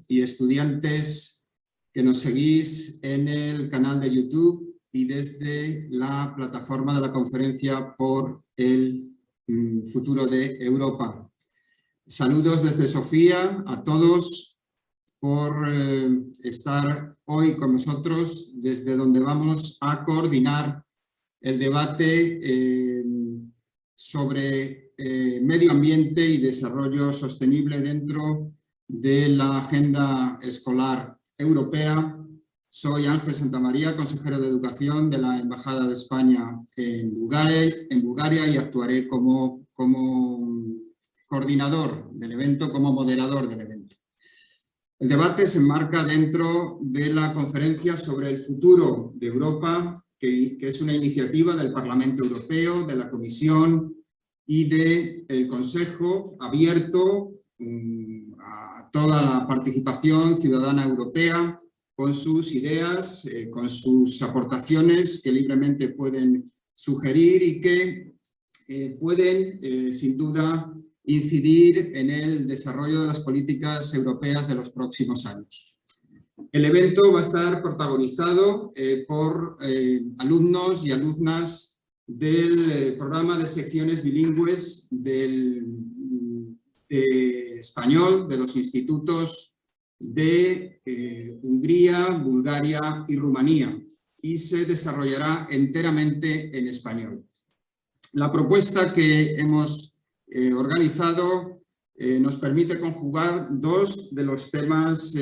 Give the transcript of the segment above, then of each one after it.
y estudiantes que nos seguís en el canal de YouTube y desde la plataforma de la Conferencia por el Futuro de Europa. Saludos desde Sofía a todos por estar hoy con nosotros, desde donde vamos a coordinar el debate sobre medio ambiente y desarrollo sostenible dentro de la agenda escolar europea. Soy Ángel Santamaría, consejero de Educación de la Embajada de España en Bulgaria y actuaré como coordinador del evento, como moderador del evento. El debate se enmarca dentro de la conferencia sobre el futuro de Europa, que es una iniciativa del Parlamento Europeo, de la Comisión y del Consejo, abierto a toda la participación ciudadana europea, con sus ideas, con sus aportaciones que libremente pueden sugerir y que pueden, sin duda, incidir en el desarrollo de las políticas europeas de los próximos años. El evento va a estar protagonizado por alumnos y alumnas del programa de secciones bilingües de español de los institutos de Hungría, Bulgaria y Rumanía, y se desarrollará enteramente en español. La propuesta que hemos organizado nos permite conjugar dos de los temas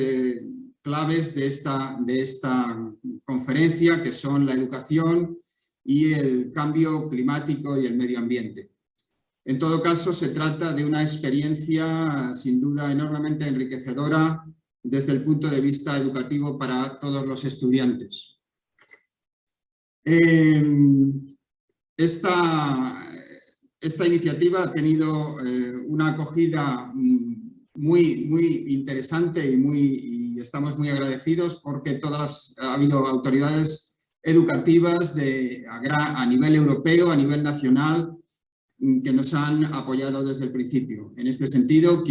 claves de esta conferencia, que son la educación y el cambio climático y el medio ambiente. En todo caso, se trata de una experiencia sin duda enormemente enriquecedora desde el punto de vista educativo para todos los estudiantes. Esta iniciativa ha tenido una acogida muy interesante y estamos muy agradecidos porque ha habido autoridades educativas a nivel europeo, a nivel nacional, que nos han apoyado desde el principio. En este sentido,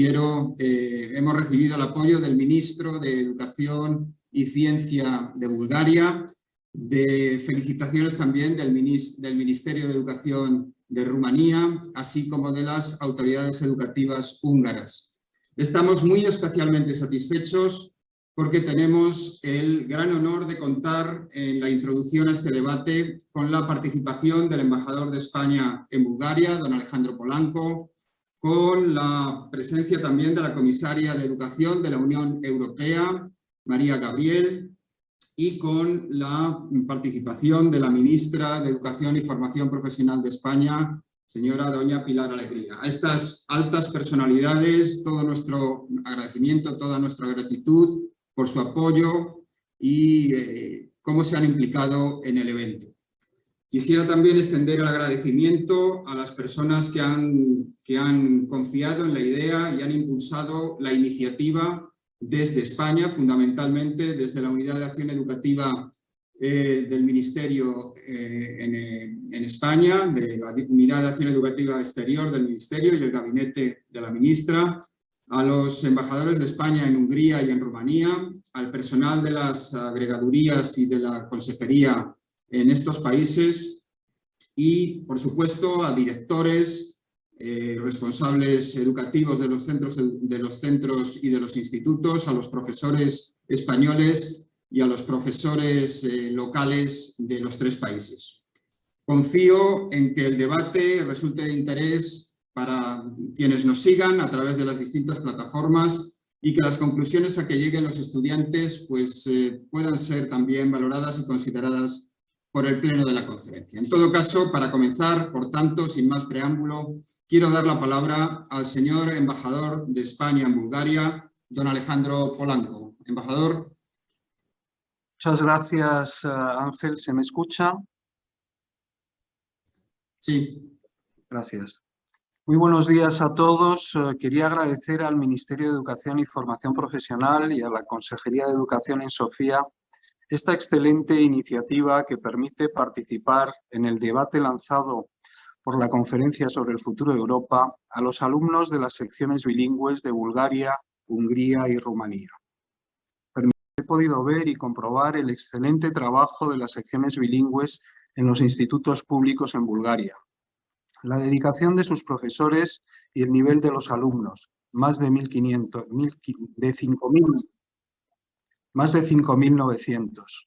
hemos recibido el apoyo del ministro de Educación y Ciencia de Bulgaria, felicitaciones también del Ministerio de Educación de Rumanía, así como de las autoridades educativas húngaras. Estamos muy especialmente satisfechos porque tenemos el gran honor de contar en la introducción a este debate con la participación del embajador de España en Bulgaria, don Alejandro Polanco, con la presencia también de la comisaria de Educación de la Unión Europea, María Gabriel, y con la participación de la ministra de Educación y Formación Profesional de España, señora doña Pilar Alegría. A estas altas personalidades, todo nuestro agradecimiento, toda nuestra gratitud por su apoyo y cómo se han implicado en el evento. Quisiera también extender el agradecimiento a las personas que han confiado en la idea y han impulsado la iniciativa desde España, fundamentalmente desde la Unidad de Acción Educativa del Ministerio en España, de la Unidad de Acción Educativa Exterior del Ministerio y el gabinete de la ministra, a los embajadores de España en Hungría y en Rumanía, al personal de las agregadurías y de la consejería en estos países y, por supuesto, a directores, responsables educativos de los centros y de los institutos, a los profesores españoles y a los profesores locales de los tres países. Confío en que el debate resulte de interés para quienes nos sigan a través de las distintas plataformas y que las conclusiones a que lleguen los estudiantes puedan ser también valoradas y consideradas por el Pleno de la conferencia. En todo caso, para comenzar, por tanto, sin más preámbulo, quiero dar la palabra al señor embajador de España en Bulgaria, don Alejandro Polanco. Embajador. Muchas gracias, Ángel. ¿Se me escucha? Sí. Gracias. Muy buenos días a todos. Quería agradecer al Ministerio de Educación y Formación Profesional y a la Consejería de Educación en Sofía esta excelente iniciativa que permite participar en el debate lanzado por la Conferencia sobre el Futuro de Europa a los alumnos de las secciones bilingües de Bulgaria, Hungría y Rumanía. he podido ver y comprobar el excelente trabajo de las secciones bilingües en los institutos públicos en Bulgaria, la dedicación de sus profesores y el nivel de los alumnos, más de 5.900.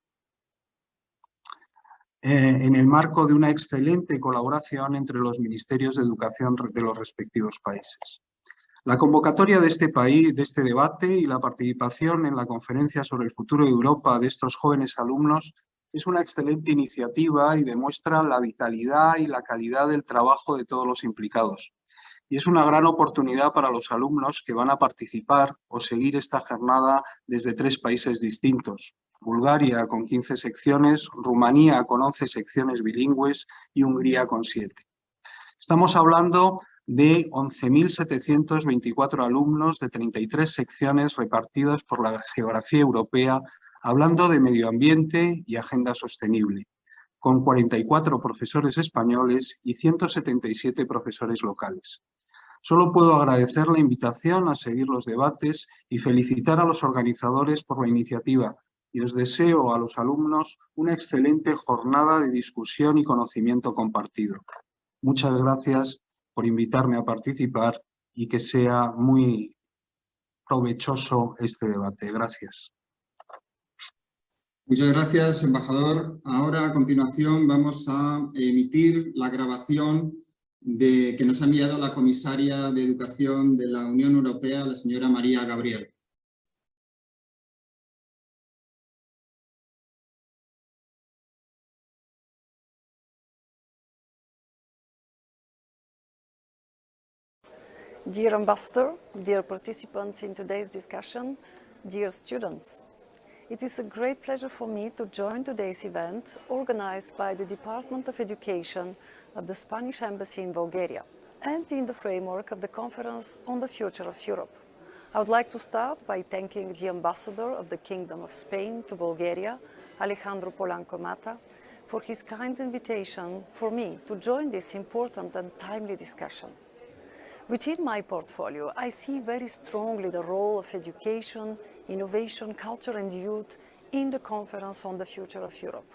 En el marco de una excelente colaboración entre los ministerios de educación de los respectivos países. La convocatoria de este debate y la participación en la conferencia sobre el futuro de Europa de estos jóvenes alumnos es una excelente iniciativa y demuestra la vitalidad y la calidad del trabajo de todos los implicados. Y es una gran oportunidad para los alumnos que van a participar o seguir esta jornada desde 3 países distintos. Bulgaria con 15 secciones, Rumanía con 11 secciones bilingües y Hungría con 7. Estamos hablando de 11.724 alumnos de 33 secciones repartidos por la geografía europea, hablando de medio ambiente y agenda sostenible, con 44 profesores españoles y 177 profesores locales. Solo puedo agradecer la invitación a seguir los debates y felicitar a los organizadores por la iniciativa, y os deseo a los alumnos una excelente jornada de discusión y conocimiento compartido. Muchas gracias por invitarme a participar y que sea muy provechoso este debate. Gracias. Muchas gracias, embajador. Ahora, a continuación, vamos a emitir la grabación que nos ha enviado la comisaria de Educación de la Unión Europea, la señora María Gabriel. Dear Ambassador, dear participants in today's discussion, dear students, it is a great pleasure for me to join today's event organized by the Department of Education of the Spanish Embassy in Bulgaria and in the framework of the Conference on the Future of Europe. I would like to start by thanking the Ambassador of the Kingdom of Spain to Bulgaria, Alejandro Polanco Mata, for his kind invitation for me to join this important and timely discussion. Within my portfolio, I see very strongly the role of education, innovation, culture and youth in the Conference on the Future of Europe.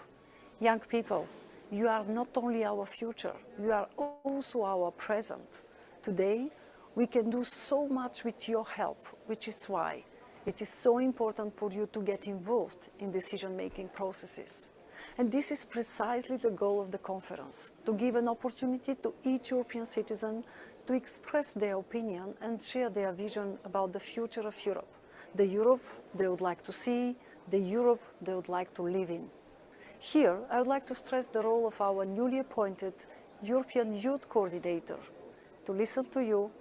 Young people, you are not only our future, you are also our present. Today, we can do so much with your help, which is why it is so important for you to get involved in decision-making processes. And this is precisely the goal of the conference, to give an opportunity to each European citizen to express their opinion and share their vision about the future of Europe, the Europe they would like to see, the Europe they would like to live in. Here, I would like to stress the role of our newly appointed European Youth Coordinator, to listen to you,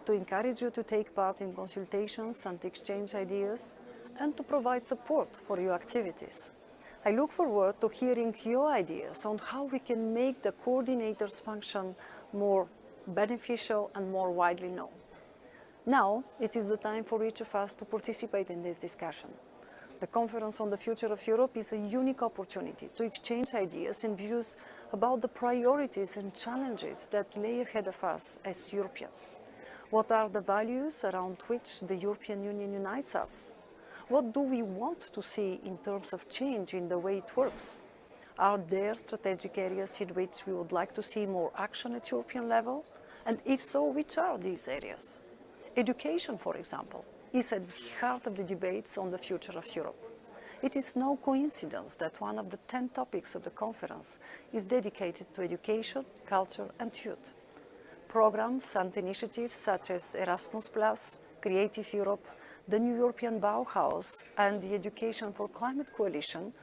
to encourage you to take part in consultations and exchange ideas, and to provide support for your activities. I look forward to hearing your ideas on how we can make the coordinators' function more beneficial and more widely known. Now, it is the time for each of us to participate in this discussion. The Conference on the Future of Europe is a unique opportunity to exchange ideas and views about the priorities and challenges that lay ahead of us as Europeans. What are the values around which the European Union unites us? What do we want to see in terms of change in the way it works? Are there strategic areas in which we would like to see more action at European level? And if so, which are these areas? Education, for example, is at the heart of the debates on the future of Europe. It is no coincidence that one of the 10 topics of the conference is dedicated to education, culture and youth. Programs and initiatives such as Erasmus+, Creative Europe, the New European Bauhaus and the Education for Climate Coalition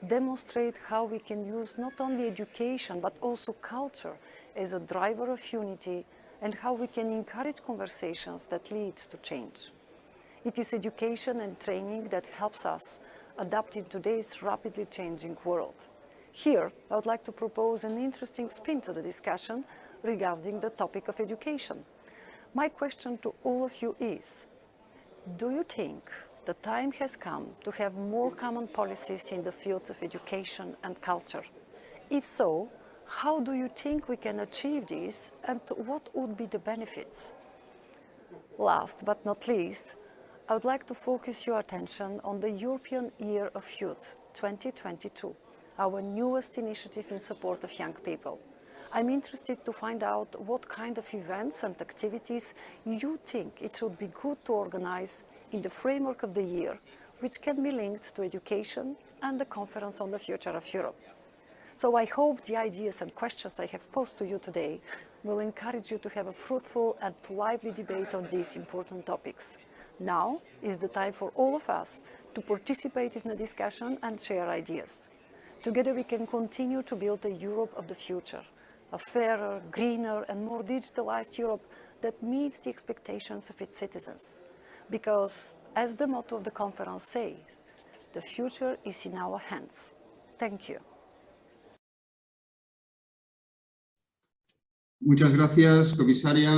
demonstrate how we can use not only education but also culture as a driver of unity and how we can encourage conversations that lead to change. It is education and training that helps us adapt in today's rapidly changing world. Here, I would like to propose an interesting spin to the discussion regarding the topic of education. My question to all of you is, do you think the time has come to have more common policies in the fields of education and culture? If so, how do you think we can achieve this and what would be the benefits? Last but not least, I would like to focus your attention on the European Year of Youth 2022, our newest initiative in support of young people. I'm interested to find out what kind of events and activities you think it should be good to organize in the framework of the year, which can be linked to education and the Conference on the Future of Europe. So I hope the ideas and questions I have posed to you today will encourage you to have a fruitful and lively debate on these important topics. Now is the time for all of us to participate in the discussion and share ideas. Together we can continue to build the Europe of the future, a fairer, greener and more digitalized Europe that meets the expectations of its citizens. Because, as the motto of the conference says, the future is in our hands. Thank you. Muchas gracias, comisaria.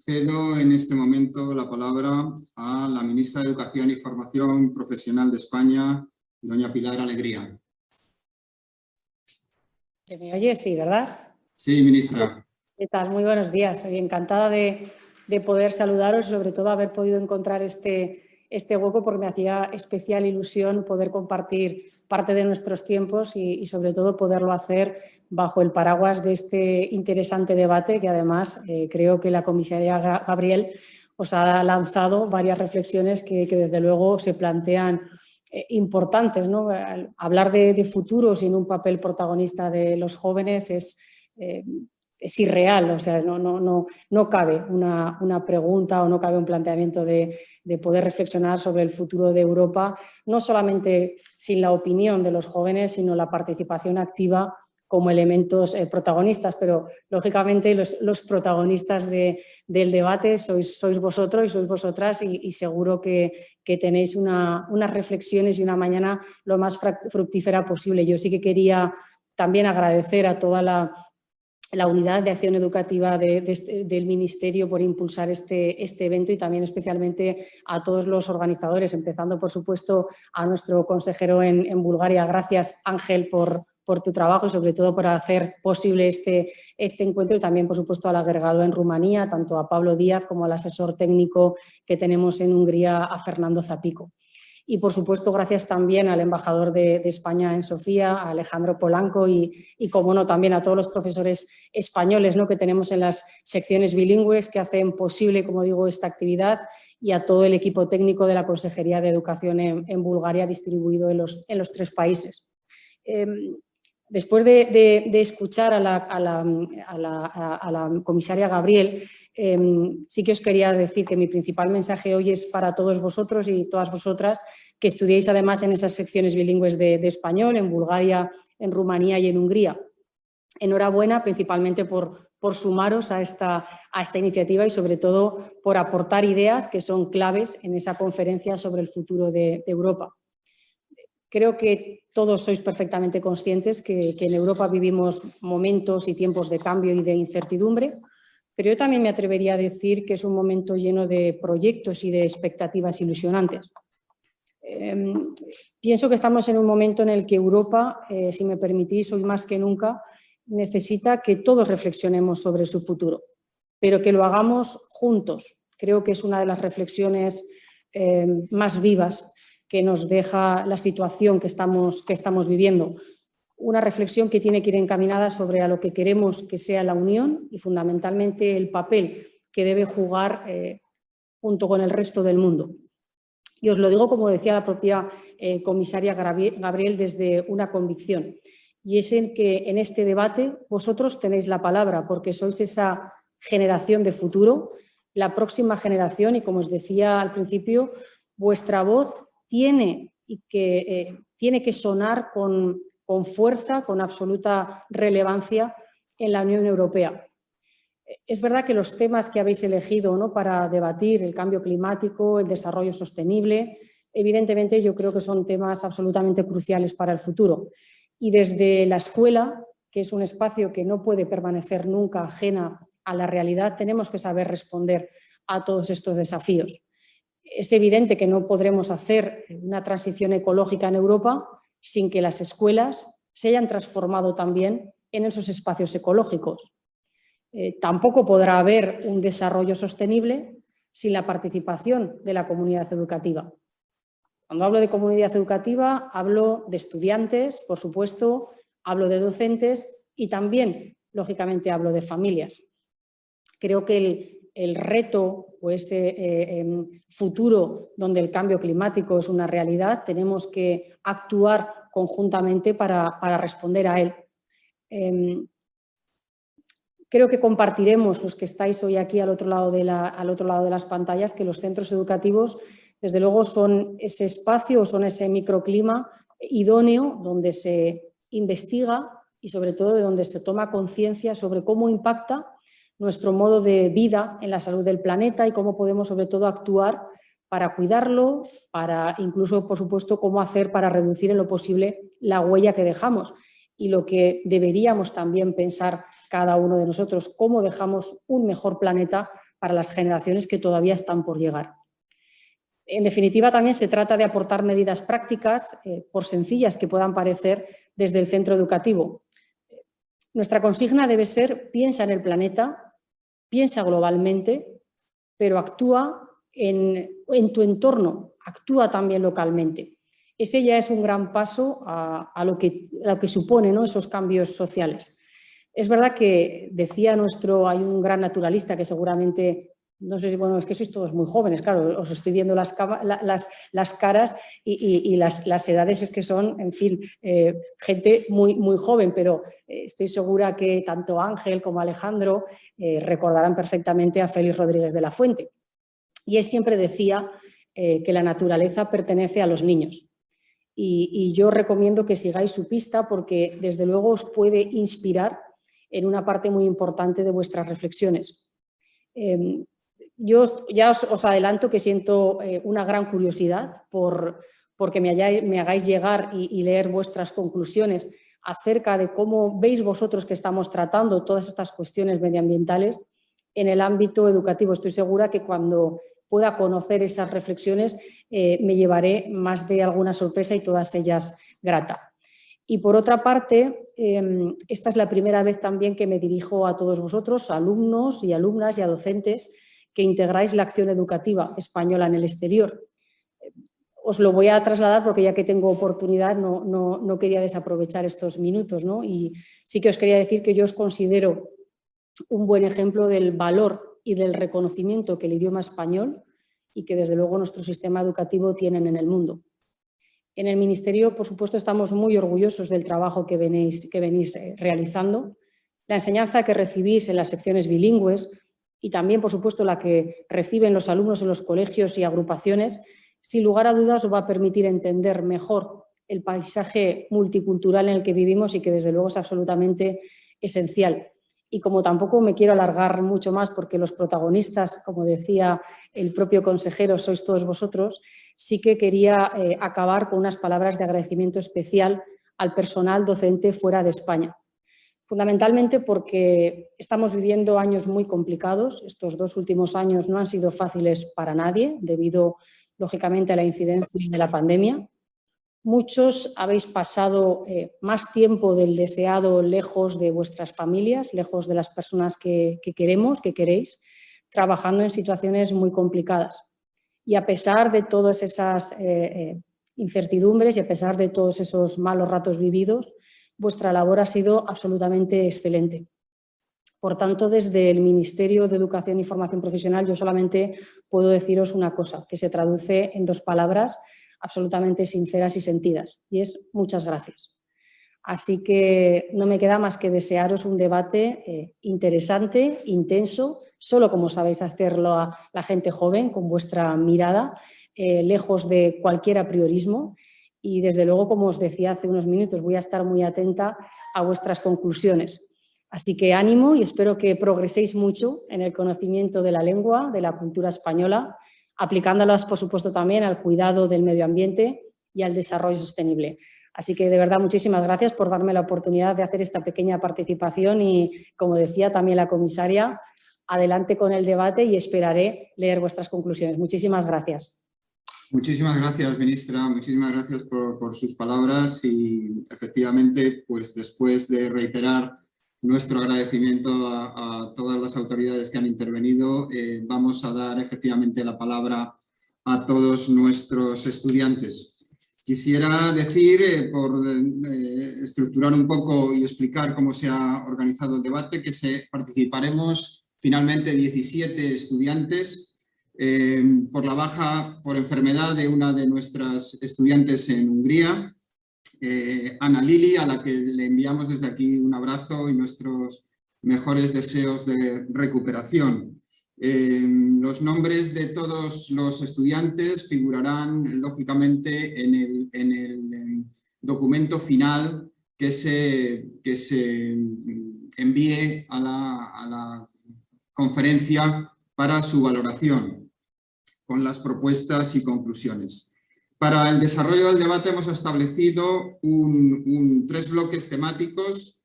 Cedo en este momento la palabra a la ministra de Educación y Formación Profesional de España, doña Pilar Alegría. ¿Se me oye? Sí, ¿verdad? Sí, ministra. ¿Qué tal? Muy buenos días. Soy encantada de poder saludaros, sobre todo haber podido encontrar este hueco, porque me hacía especial ilusión poder compartir parte de nuestros tiempos y sobre todo poderlo hacer bajo el paraguas de este interesante debate que además creo que la comisaria Gabriel os ha lanzado varias reflexiones que desde luego se plantean importantes, ¿no? Hablar de futuros y en un papel protagonista de los jóvenes es irreal, o sea, no cabe una pregunta o no cabe un planteamiento de poder reflexionar sobre el futuro de Europa, no solamente sin la opinión de los jóvenes, sino la participación activa como elementos protagonistas, pero lógicamente los protagonistas del debate sois vosotros y sois vosotras y seguro que tenéis unas reflexiones y una mañana lo más fructífera posible. Yo sí que quería también agradecer a toda la unidad de acción educativa del Ministerio por impulsar este evento y también especialmente a todos los organizadores, empezando por supuesto a nuestro consejero en Bulgaria. Gracias, Ángel, por tu trabajo y sobre todo por hacer posible este encuentro y también por supuesto al agregado en Rumanía, tanto a Pablo Díaz como al asesor técnico que tenemos en Hungría, a Fernando Zapico. Y, por supuesto, gracias también al embajador de España en Sofía, a Alejandro Polanco y como no, también a todos los profesores españoles, ¿no?, que tenemos en las secciones bilingües que hacen posible, como digo, esta actividad y a todo el equipo técnico de la Consejería de Educación en Bulgaria distribuido en los 3 países. Después de escuchar a la comisaria Gabriel, sí que os quería decir que mi principal mensaje hoy es para todos vosotros y todas vosotras que estudiéis además en esas secciones bilingües de español, en Bulgaria, en Rumanía y en Hungría. Enhorabuena principalmente por sumaros a esta iniciativa y sobre todo por aportar ideas que son claves en esa conferencia sobre el futuro de Europa. Creo que todos sois perfectamente conscientes que en Europa vivimos momentos y tiempos de cambio y de incertidumbre, pero yo también me atrevería a decir que es un momento lleno de proyectos y de expectativas ilusionantes. Pienso que estamos en un momento en el que Europa, si me permitís, hoy más que nunca, necesita que todos reflexionemos sobre su futuro, pero que lo hagamos juntos. Creo que es una de las reflexiones más vivas que nos deja la situación que estamos viviendo. Una reflexión que tiene que ir encaminada sobre a lo que queremos que sea la Unión y fundamentalmente el papel que debe jugar junto con el resto del mundo. Y os lo digo, como decía la propia comisaria Gabriel, desde una convicción. Y es en que en este debate vosotros tenéis la palabra porque sois esa generación de futuro, la próxima generación y, como os decía al principio, vuestra voz tiene que sonar con fuerza, con absoluta relevancia en la Unión Europea. Es verdad que los temas que habéis elegido, ¿no?, para debatir, el cambio climático, el desarrollo sostenible, evidentemente yo creo que son temas absolutamente cruciales para el futuro. Y desde la escuela, que es un espacio que no puede permanecer nunca ajena a la realidad, tenemos que saber responder a todos estos desafíos. Es evidente que no podremos hacer una transición ecológica en Europa sin que las escuelas se hayan transformado también en esos espacios ecológicos. Tampoco podrá haber un desarrollo sostenible sin la participación de la comunidad educativa. Cuando hablo de comunidad educativa, hablo de estudiantes, por supuesto, hablo de docentes y también, lógicamente, hablo de familias. Creo que el reto o ese futuro donde el cambio climático es una realidad, tenemos que actuar conjuntamente para responder a él. Creo que compartiremos, los que estáis hoy aquí al otro lado de las pantallas, que los centros educativos, desde luego, son ese espacio, son ese microclima idóneo donde se investiga y, sobre todo, de donde se toma conciencia sobre cómo impacta nuestro modo de vida en la salud del planeta y cómo podemos, sobre todo, actuar para cuidarlo, para incluso, por supuesto, cómo hacer para reducir en lo posible la huella que dejamos. Y lo que deberíamos también pensar cada uno de nosotros, cómo dejamos un mejor planeta para las generaciones que todavía están por llegar. En definitiva, también se trata de aportar medidas prácticas, por sencillas que puedan parecer, desde el centro educativo. Nuestra consigna debe ser: piensa en el planeta, piensa globalmente, pero actúa en tu entorno, actúa también localmente. Ese ya es un gran paso a lo que supone, ¿no?, esos cambios sociales. Es verdad que decía hay un gran naturalista que seguramente, no sé si, bueno, es que sois todos muy jóvenes, claro, os estoy viendo las caras y las edades es que son, en fin, gente muy, muy joven, pero estoy segura que tanto Ángel como Alejandro recordarán perfectamente a Félix Rodríguez de la Fuente. Y él siempre decía que la naturaleza pertenece a los niños. Y yo recomiendo que sigáis su pista porque, desde luego, os puede inspirar en una parte muy importante de vuestras reflexiones. Yo ya os adelanto que siento una gran curiosidad porque me hagáis llegar y leer vuestras conclusiones acerca de cómo veis vosotros que estamos tratando todas estas cuestiones medioambientales en el ámbito educativo. Estoy segura que cuando pueda conocer esas reflexiones me llevaré más de alguna sorpresa y todas ellas grata. Y por otra parte, esta es la primera vez también que me dirijo a todos vosotros, alumnos y alumnas y a docentes que integráis la acción educativa española en el exterior. Os lo voy a trasladar porque, ya que tengo oportunidad, no quería desaprovechar estos minutos, ¿no? Y sí que os quería decir que yo os considero un buen ejemplo del valor y del reconocimiento que el idioma español y que, desde luego, nuestro sistema educativo tienen en el mundo. En el Ministerio, por supuesto, estamos muy orgullosos del trabajo que venís realizando. La enseñanza que recibís en las secciones bilingües y también, por supuesto, la que reciben los alumnos en los colegios y agrupaciones, sin lugar a dudas os va a permitir entender mejor el paisaje multicultural en el que vivimos y que, desde luego, es absolutamente esencial. Y como tampoco me quiero alargar mucho más porque los protagonistas, como decía el propio consejero, sois todos vosotros, sí que quería acabar con unas palabras de agradecimiento especial al personal docente fuera de España. Fundamentalmente porque estamos viviendo años muy complicados. Estos 2 últimos años no han sido fáciles para nadie, debido, lógicamente, a la incidencia de la pandemia. Muchos habéis pasado más tiempo del deseado lejos de vuestras familias, lejos de las personas que queremos, que queréis, trabajando en situaciones muy complicadas. Y a pesar de todas esas incertidumbres y a pesar de todos esos malos ratos vividos, vuestra labor ha sido absolutamente excelente. Por tanto, desde el Ministerio de Educación y Formación Profesional, yo solamente puedo deciros una cosa, que se traduce en 2 palabras absolutamente sinceras y sentidas, y es: muchas gracias. Así que no me queda más que desearos un debate interesante, intenso, solo como sabéis hacerlo la gente joven, con vuestra mirada, lejos de cualquier apriorismo. Y, desde luego, como os decía hace unos minutos, voy a estar muy atenta a vuestras conclusiones. Así que ánimo y espero que progreséis mucho en el conocimiento de la lengua, de la cultura española, aplicándolas, por supuesto, también al cuidado del medio ambiente y al desarrollo sostenible. Así que, de verdad, muchísimas gracias por darme la oportunidad de hacer esta pequeña participación y, como decía también la comisaria, adelante con el debate y esperaré leer vuestras conclusiones. Muchísimas gracias. Muchísimas gracias, ministra. Muchísimas gracias por sus palabras y, efectivamente, pues después de reiterar nuestro agradecimiento a todas las autoridades que han intervenido. Vamos a dar efectivamente la palabra a todos nuestros estudiantes. Quisiera decir, por estructurar un poco y explicar cómo se ha organizado el debate, que participaremos finalmente 17 estudiantes por la baja por enfermedad de una de nuestras estudiantes en Hungría, Ana Lili, a la que le enviamos desde aquí un abrazo y nuestros mejores deseos de recuperación. Los nombres de todos los estudiantes figurarán lógicamente en el documento final que se envíe a la conferencia para su valoración, con las propuestas y conclusiones. Para el desarrollo del debate hemos establecido 3 bloques temáticos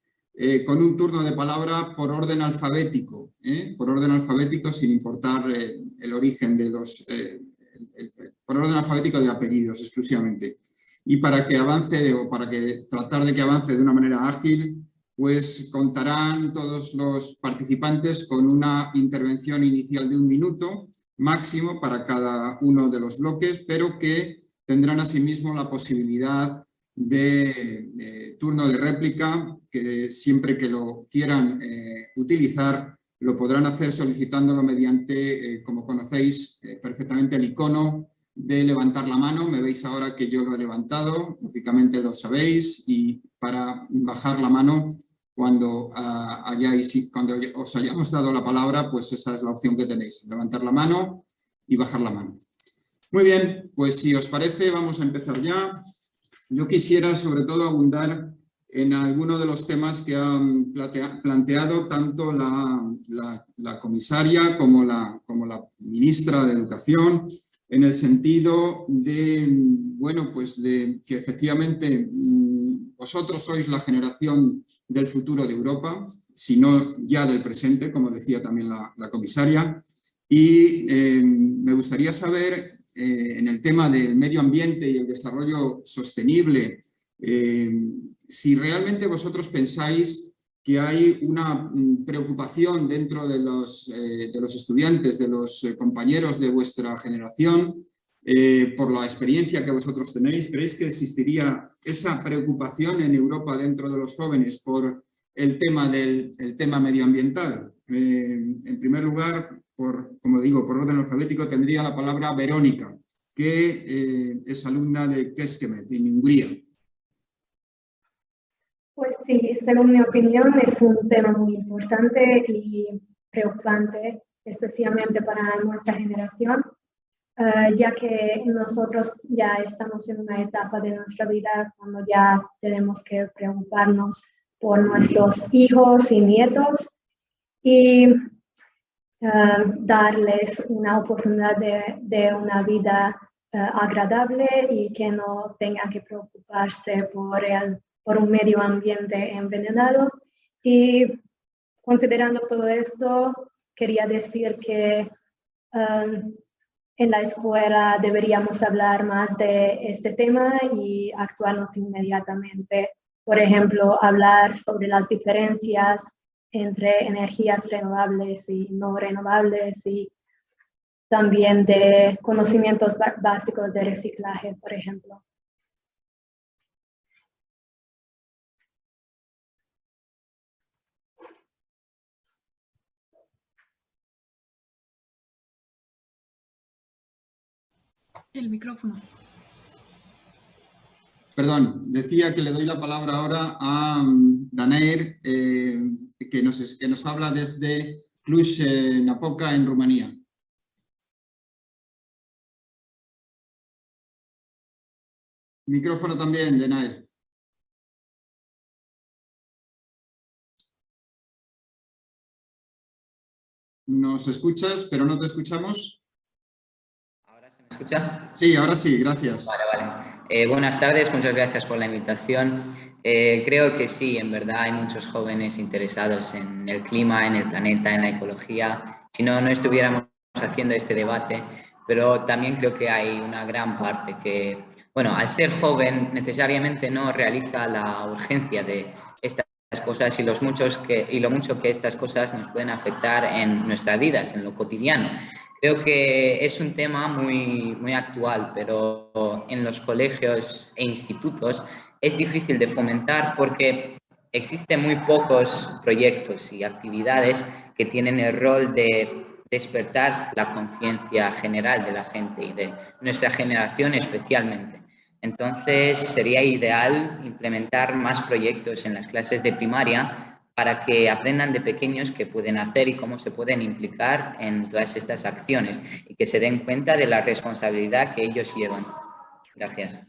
con un turno de palabra por orden alfabético, sin importar el origen de los... por orden alfabético de apellidos exclusivamente. Y para que avance, o para tratar de que avance de una manera ágil, pues contarán todos los participantes con una intervención inicial de 1 minuto máximo para cada uno de los bloques, pero que tendrán asimismo la posibilidad de turno de réplica, que siempre que lo quieran utilizar, lo podrán hacer solicitándolo mediante, como conocéis perfectamente, el icono de levantar la mano. Me veis ahora que yo lo he levantado, lógicamente lo sabéis, y para bajar la mano cuando os hayamos dado la palabra, pues esa es la opción que tenéis, levantar la mano y bajar la mano. Muy bien, pues si os parece vamos a empezar ya. Yo quisiera sobre todo abundar en algunos de los temas que han planteado tanto la comisaria como la ministra de Educación, en el sentido de, bueno, pues de que efectivamente vosotros sois la generación del futuro de Europa, si no ya del presente, como decía también la comisaria, y me gustaría saber, en el tema del medio ambiente y el desarrollo sostenible, si realmente vosotros pensáis que hay una preocupación dentro de los estudiantes, de los compañeros de vuestra generación, por la experiencia que vosotros tenéis. ¿Creéis que existiría esa preocupación en Europa dentro de los jóvenes por el tema medioambiental? En primer lugar, como digo, por orden alfabético, tendría la palabra Verónica, que es alumna de Kecskemét, en Hungría. Pues sí, según mi opinión, es un tema muy importante y preocupante, especialmente para nuestra generación, ya que nosotros ya estamos en una etapa de nuestra vida cuando ya tenemos que preocuparnos por nuestros hijos y nietos y darles una oportunidad de una vida agradable y que no tengan que preocuparse por un medio ambiente envenenado. Y considerando todo esto, quería decir que en la escuela deberíamos hablar más de este tema y actuarnos inmediatamente. Por ejemplo, hablar sobre las diferencias entre energías renovables y no renovables y también de conocimientos básicos de reciclaje, por ejemplo. El micrófono. Perdón, decía que le doy la palabra ahora a Daneir, que nos habla desde Cluj-Napoca, en Rumanía. Micrófono también, Daneir. ¿Nos escuchas, pero no te escuchamos? ¿Ahora se me escucha? Sí, ahora sí, gracias. Vale. Buenas tardes, muchas gracias por la invitación. Creo que sí, en verdad hay muchos jóvenes interesados en el clima, en el planeta, en la ecología. Si no, no estuviéramos haciendo este debate, pero también creo que hay una gran parte que, bueno, al ser joven necesariamente no realiza la urgencia de estas cosas y lo mucho que estas cosas nos pueden afectar en nuestras vidas, en lo cotidiano. Creo que es un tema muy actual, pero en los colegios e institutos es difícil de fomentar porque existen muy pocos proyectos y actividades que tienen el rol de despertar la conciencia general de la gente y de nuestra generación especialmente. Entonces, sería ideal implementar más proyectos en las clases de primaria para que aprendan de pequeños qué pueden hacer y cómo se pueden implicar en todas estas acciones y que se den cuenta de la responsabilidad que ellos llevan. Gracias.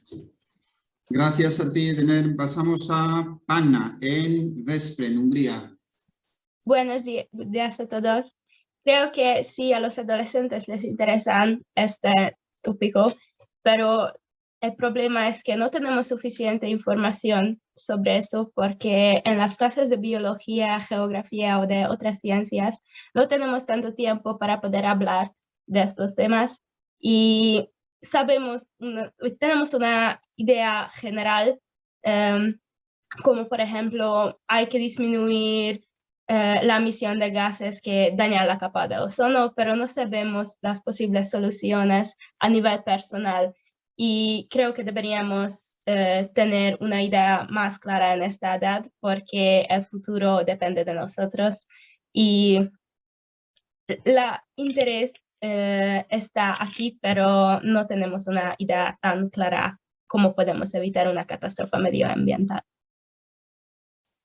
Gracias a ti, Dener. Pasamos a Panna, en Veszprém, Hungría. Buenos días a todos. Creo que sí, a los adolescentes les interesa este tópico, pero el problema es que no tenemos suficiente información sobre esto porque en las clases de biología, geografía o de otras ciencias no tenemos tanto tiempo para poder hablar de estos temas y tenemos una idea general, como por ejemplo hay que disminuir la emisión de gases que dañan la capa de ozono, pero no sabemos las posibles soluciones a nivel personal. Y creo que deberíamos tener una idea más clara en esta edad porque el futuro depende de nosotros y el interés está aquí, pero no tenemos una idea tan clara cómo podemos evitar una catástrofe medioambiental.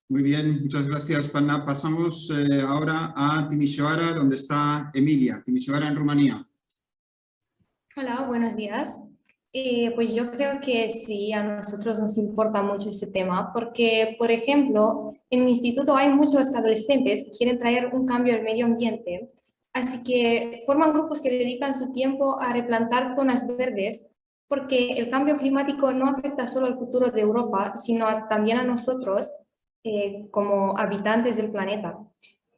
Muy bien, muchas gracias, Panna. Pasamos ahora a Timișoara, donde está Emilia. Timișoara, en Rumanía. Hola, buenos días. Pues yo creo que sí, a nosotros nos importa mucho este tema porque, por ejemplo, en mi instituto hay muchos adolescentes que quieren traer un cambio al medio ambiente, así que forman grupos que dedican su tiempo a replantar zonas verdes porque el cambio climático no afecta solo al futuro de Europa, sino también a nosotros como habitantes del planeta.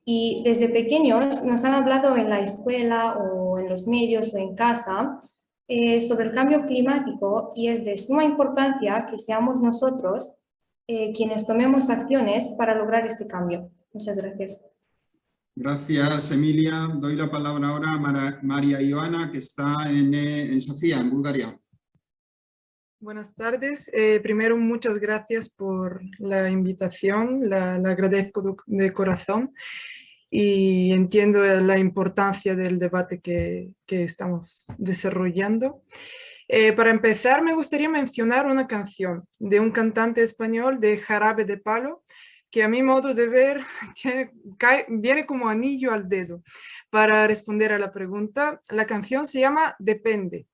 Y desde pequeños nos han hablado en la escuela o en los medios o en casa sobre el cambio climático y es de suma importancia que seamos nosotros quienes tomemos acciones para lograr este cambio. Muchas gracias. Gracias, Emilia. Doy la palabra ahora a María Ioana, que está en Sofía, en Bulgaria. Buenas tardes. Primero, muchas gracias por la invitación, la agradezco de corazón y entiendo la importancia del debate que estamos desarrollando. Para empezar, me gustaría mencionar una canción de un cantante español de Jarabe de Palo, que a mi modo de ver viene como anillo al dedo para responder a la pregunta. La canción se llama Depende.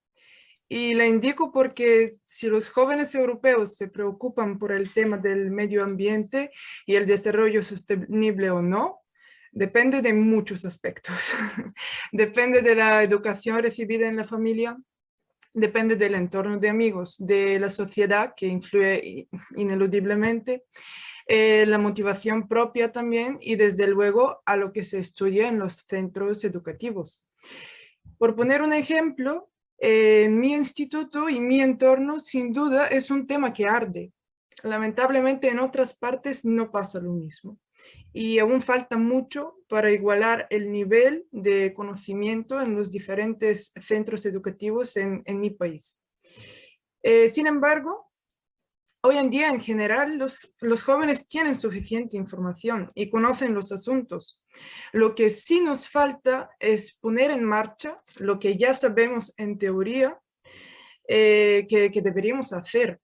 Y la indico porque si los jóvenes europeos se preocupan por el tema del medio ambiente y el desarrollo sostenible o no, depende de muchos aspectos. Depende de la educación recibida en la familia, depende del entorno de amigos, de la sociedad que influye ineludiblemente, la motivación propia también y desde luego a lo que se estudia en los centros educativos. Por poner un ejemplo, en mi instituto y mi entorno sin duda es un tema que arde. Lamentablemente en otras partes no pasa lo mismo y aún falta mucho para igualar el nivel de conocimiento en los diferentes centros educativos en mi país. Sin embargo, hoy en día, en general, los jóvenes tienen suficiente información y conocen los asuntos. Lo que sí nos falta es poner en marcha lo que ya sabemos en teoría que deberíamos hacer.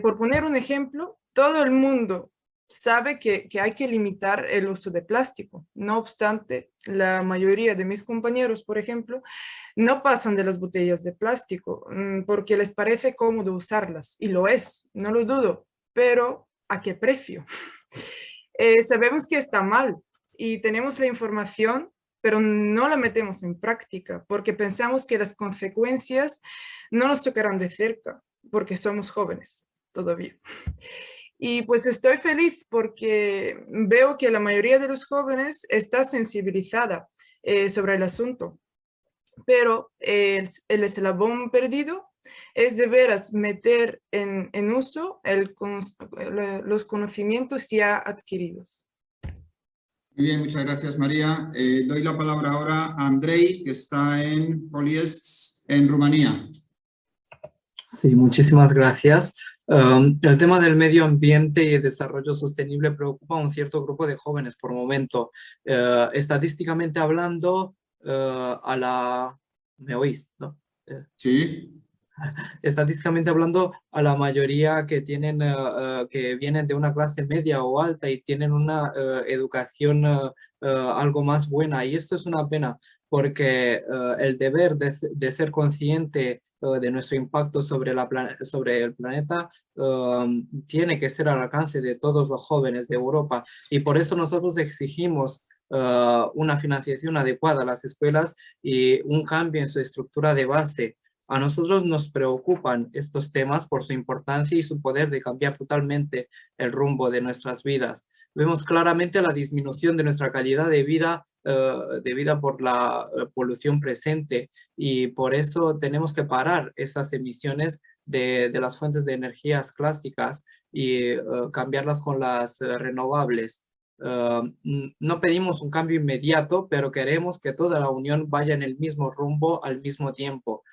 Por poner un ejemplo, todo el mundo sabe que hay que limitar el uso de plástico. No obstante, la mayoría de mis compañeros, por ejemplo, no pasan de las botellas de plástico porque les parece cómodo usarlas, y lo es, no lo dudo, pero ¿a qué precio? Sabemos que está mal y tenemos la información, pero no la metemos en práctica porque pensamos que las consecuencias no nos tocarán de cerca porque somos jóvenes todavía. Y pues estoy feliz porque veo que la mayoría de los jóvenes está sensibilizada sobre el asunto. pero el eslabón perdido es de veras meter en uso los conocimientos ya adquiridos. Muy bien, muchas gracias, María. Doy la palabra ahora a Andrei, que está en Poliesc, en Rumanía. Sí, muchísimas gracias. El tema del medio ambiente y el desarrollo sostenible preocupa a un cierto grupo de jóvenes por momento. Estadísticamente hablando, ¿me oís? ¿No? Sí. Estadísticamente hablando, a la mayoría que vienen de una clase media o alta y tienen una educación algo más buena. Y esto es una pena, porque el deber de ser consciente de nuestro impacto sobre el planeta tiene que ser al alcance de todos los jóvenes de Europa. Y por eso nosotros exigimos una financiación adecuada a las escuelas y un cambio en su estructura de base. A nosotros nos preocupan estos temas por su importancia y su poder de cambiar totalmente el rumbo de nuestras vidas. Vemos claramente la disminución de nuestra calidad de vida por la polución presente, y por eso tenemos que parar esas emisiones de las fuentes de energías clásicas y cambiarlas con las renovables. No pedimos un cambio inmediato, pero queremos que toda la Unión vaya en el mismo rumbo al mismo tiempo.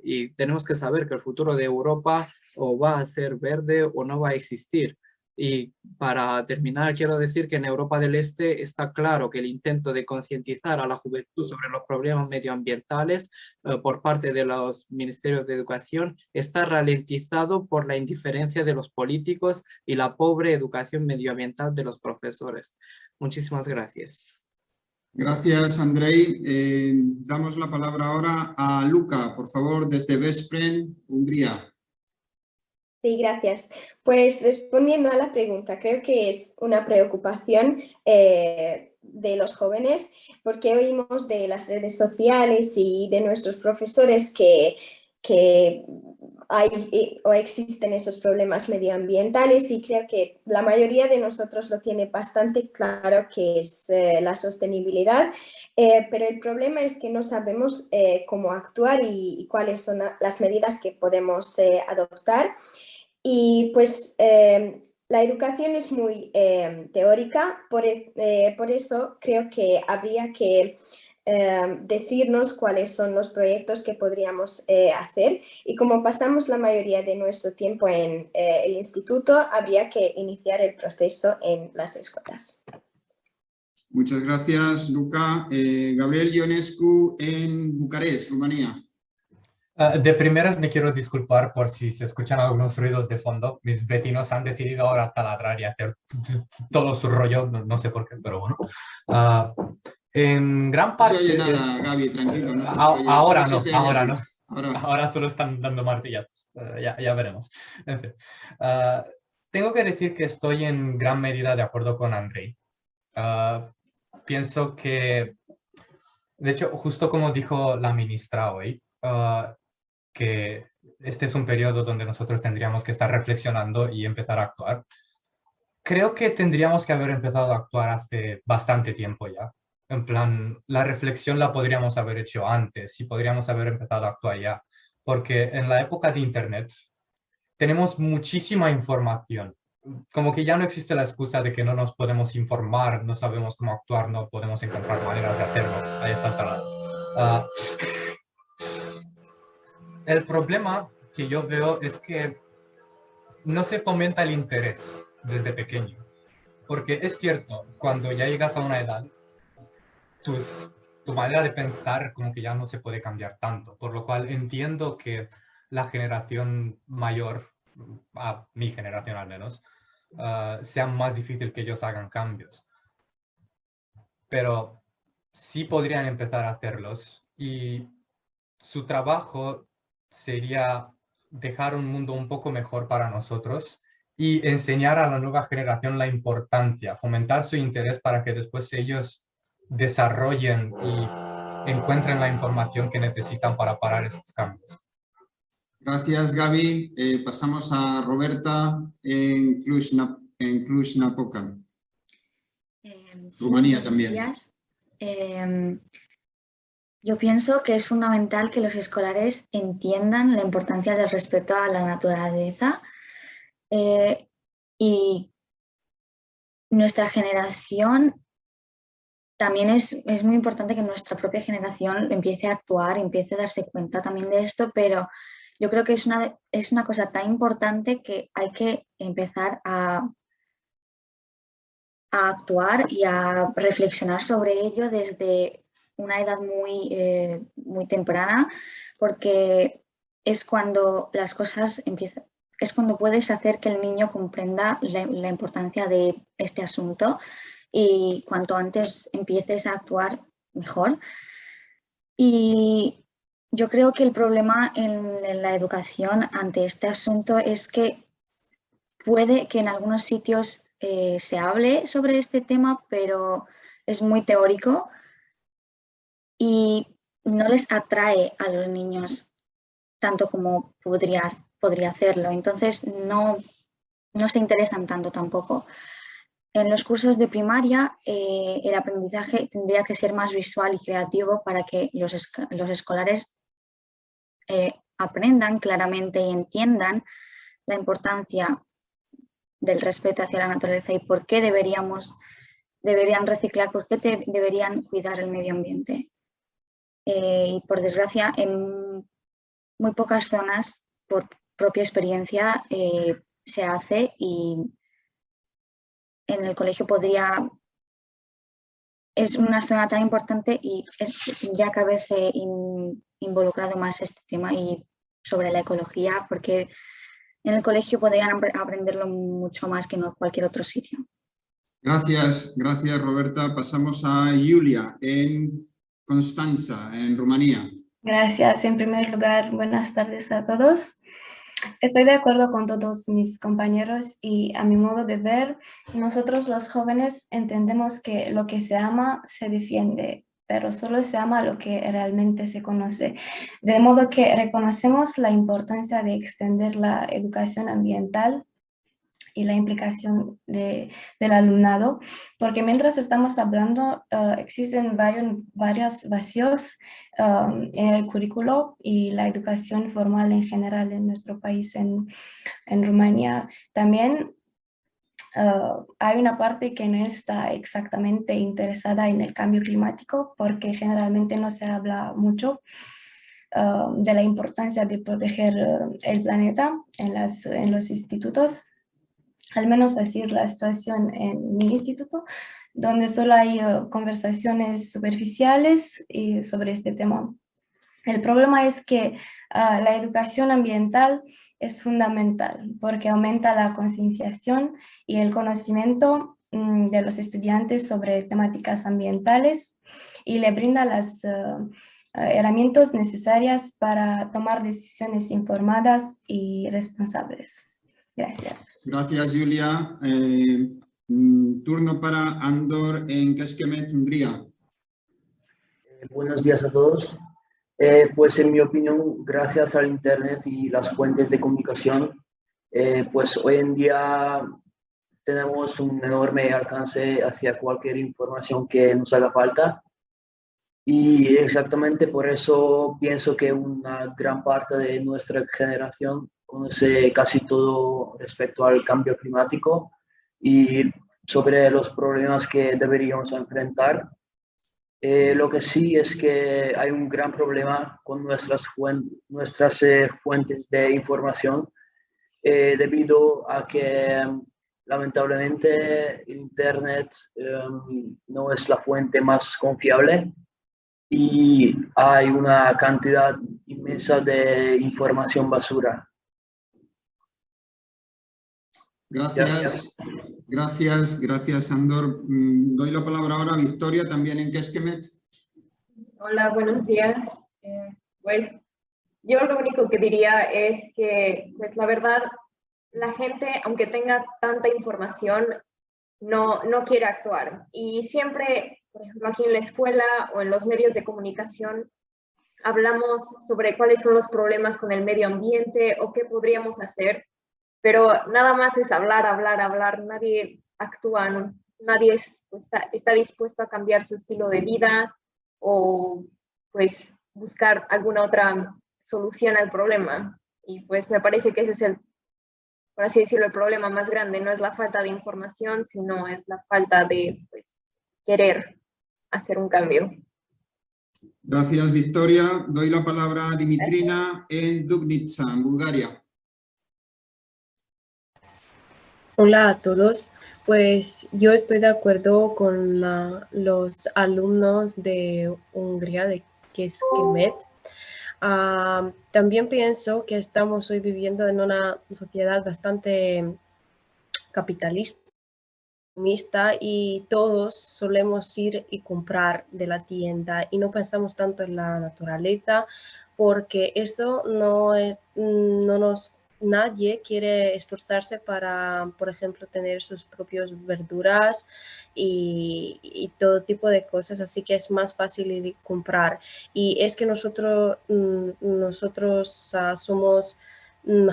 Y tenemos que saber que el futuro de Europa o va a ser verde o no va a existir. Y para terminar, quiero decir que en Europa del Este está claro que el intento de concientizar a la juventud sobre los problemas medioambientales por parte de los ministerios de educación está ralentizado por la indiferencia de los políticos y la pobre educación medioambiental de los profesores. Muchísimas gracias. Gracias, Andrei. Damos la palabra ahora a Luca, por favor, desde Veszprém, Hungría. Sí, gracias. Pues respondiendo a la pregunta, creo que es una preocupación de los jóvenes, porque oímos de las redes sociales y de nuestros profesores que hay o existen esos problemas medioambientales, y creo que la mayoría de nosotros lo tiene bastante claro que es la sostenibilidad, pero el problema es que no sabemos cómo actuar y cuáles son las medidas que podemos adoptar. Y pues la educación es muy teórica, por eso creo que habría que decirnos cuáles son los proyectos que podríamos hacer, y como pasamos la mayoría de nuestro tiempo en el instituto, habría que iniciar el proceso en las escuelas. Muchas gracias, Luca. Gabriel Ionescu en Bucarest, Rumanía. De primeras me quiero disculpar por si se escuchan algunos ruidos de fondo. Mis vecinos han decidido ahora taladrar y hacer todo su rollo, no sé por qué, pero bueno. En gran parte... No se oye nada, Gaby, tranquilo. No se oye. Ahora no. Ahora solo están dando martillazos. Ya veremos. En fin. Tengo que decir que estoy en gran medida de acuerdo con Andrei. Pienso que, de hecho, justo como dijo la ministra hoy, que este es un periodo donde nosotros tendríamos que estar reflexionando y empezar a actuar. Creo que tendríamos que haber empezado a actuar hace bastante tiempo ya. En plan, la reflexión la podríamos haber hecho antes y podríamos haber empezado a actuar ya. Porque en la época de Internet tenemos muchísima información. Como que ya no existe la excusa de que no nos podemos informar, no sabemos cómo actuar, no podemos encontrar maneras de hacerlo. Ahí está el taladro. El problema que yo veo es que no se fomenta el interés desde pequeño. Porque es cierto, cuando ya llegas a una edad, tu manera de pensar como que ya no se puede cambiar tanto. Por lo cual entiendo que la generación mayor, a mi generación al menos, sea más difícil que ellos hagan cambios. Pero sí podrían empezar a hacerlos, y su trabajo sería dejar un mundo un poco mejor para nosotros y enseñar a la nueva generación la importancia, fomentar su interés para que después ellos desarrollen y encuentren la información que necesitan para parar esos cambios. Gracias, Gaby. Pasamos a Roberta en Cluj-Napoca. Rumanía también. Gracias. Yo pienso que es fundamental que los escolares entiendan la importancia del respeto a la naturaleza y nuestra generación también es muy importante que nuestra propia generación empiece a actuar, empiece a darse cuenta también de esto, pero yo creo que es una cosa tan importante que hay que empezar a actuar y a reflexionar sobre ello desde una edad muy temprana, porque es cuando las cosas empiezan, es cuando puedes hacer que el niño comprenda la importancia de este asunto, y cuanto antes empieces a actuar, mejor. Y yo creo que el problema en la educación ante este asunto es que puede que en algunos sitios se hable sobre este tema, pero es muy teórico y no les atrae a los niños tanto como podría hacerlo. Entonces no se interesan tanto tampoco. En los cursos de primaria el aprendizaje tendría que ser más visual y creativo para que los escolares aprendan claramente y entiendan la importancia del respeto hacia la naturaleza y por qué deberían reciclar, por qué deberían cuidar el medio ambiente. Y por desgracia, en muy pocas zonas, por propia experiencia, se hace, y en el colegio es una zona tan importante y tendría que haberse involucrado más este tema y sobre la ecología, porque en el colegio podrían aprenderlo mucho más que en cualquier otro sitio. Gracias Roberta. Pasamos a Julia en Constanța, en Rumanía. Gracias. En primer lugar, buenas tardes a todos. Estoy de acuerdo con todos mis compañeros y, a mi modo de ver, nosotros los jóvenes entendemos que lo que se ama se defiende, pero solo se ama lo que realmente se conoce. De modo que reconocemos la importancia de extender la educación ambiental y la implicación del alumnado, porque mientras estamos hablando existen varios vacíos en el currículo y la educación formal en general en nuestro país, en Rumanía. También hay una parte que no está exactamente interesada en el cambio climático, porque generalmente no se habla mucho de la importancia de proteger el planeta en los institutos. Al menos así es la situación en mi instituto, donde solo hay conversaciones superficiales sobre este tema. El problema es que la educación ambiental es fundamental porque aumenta la concienciación y el conocimiento de los estudiantes sobre temáticas ambientales y le brinda las herramientas necesarias para tomar decisiones informadas y responsables. Gracias. Gracias, Julia. Turno para Andor en Kecskemét, Hungría. Buenos días a todos. Pues en mi opinión, gracias al Internet y las fuentes de comunicación, pues hoy en día tenemos un enorme alcance hacia cualquier información que nos haga falta. Y exactamente por eso pienso que una gran parte de nuestra generación conoce casi todo respecto al cambio climático y sobre los problemas que deberíamos enfrentar. Lo que sí es que hay un gran problema con nuestras fuentes de información debido a que lamentablemente el Internet no es la fuente más confiable y hay una cantidad inmensa de información basura. Gracias Andor. Doy la palabra ahora a Victoria, también en Kecskemét. Hola, buenos días. Pues yo lo único que diría es que, pues la verdad, la gente, aunque tenga tanta información, no quiere actuar. Y siempre, por ejemplo, aquí en la escuela o en los medios de comunicación, hablamos sobre cuáles son los problemas con el medio ambiente o qué podríamos hacer, pero nada más es hablar, nadie actúa, nadie está dispuesto a cambiar su estilo de vida o pues buscar alguna otra solución al problema. Y pues me parece que ese es el, por así decirlo, el problema más grande. No es la falta de información, sino es la falta de pues, querer hacer un cambio. Gracias, Victoria. Doy la palabra a Dimitrina en Dubnica, en Bulgaria. Hola a todos. Pues yo estoy de acuerdo con los alumnos de Hungría, de Kecskemét. También pienso que estamos hoy viviendo en una sociedad bastante capitalista y todos solemos ir y comprar de la tienda y no pensamos tanto en la naturaleza porque eso nadie quiere esforzarse para, por ejemplo, tener sus propias verduras y todo tipo de cosas, así que es más fácil ir y comprar. Y es que nosotros somos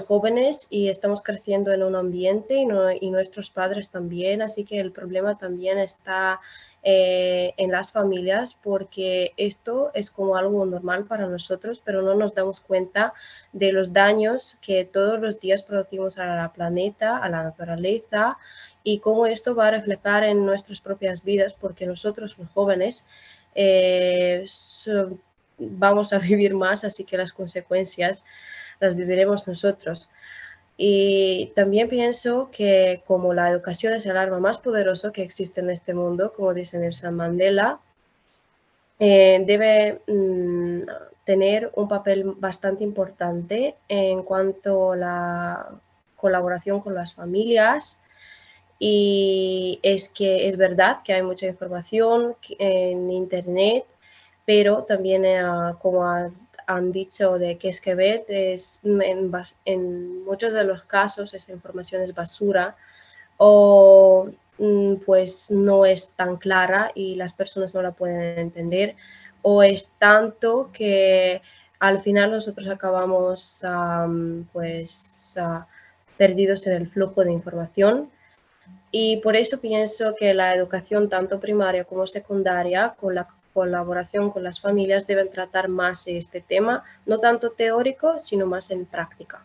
jóvenes y estamos creciendo en un ambiente y nuestros padres también, así que el problema también está en las familias porque esto es como algo normal para nosotros, pero no nos damos cuenta de los daños que todos los días producimos a la planeta, a la naturaleza y cómo esto va a reflejar en nuestras propias vidas porque nosotros los jóvenes vamos a vivir más, así que las consecuencias las viviremos nosotros. Y también pienso que como la educación es el arma más poderoso que existe en este mundo, como dice Nelson Mandela, debe tener un papel bastante importante en cuanto a la colaboración con las familias. Y es que es verdad que hay mucha información en Internet, pero también, como han dicho de Kecskemét, en muchos de los casos esta información es basura o pues no es tan clara y las personas no la pueden entender o es tanto que al final nosotros acabamos perdidos en el flujo de información. Y por eso pienso que la educación tanto primaria como secundaria, con la colaboración con las familias, deben tratar más este tema, no tanto teórico, sino más en práctica.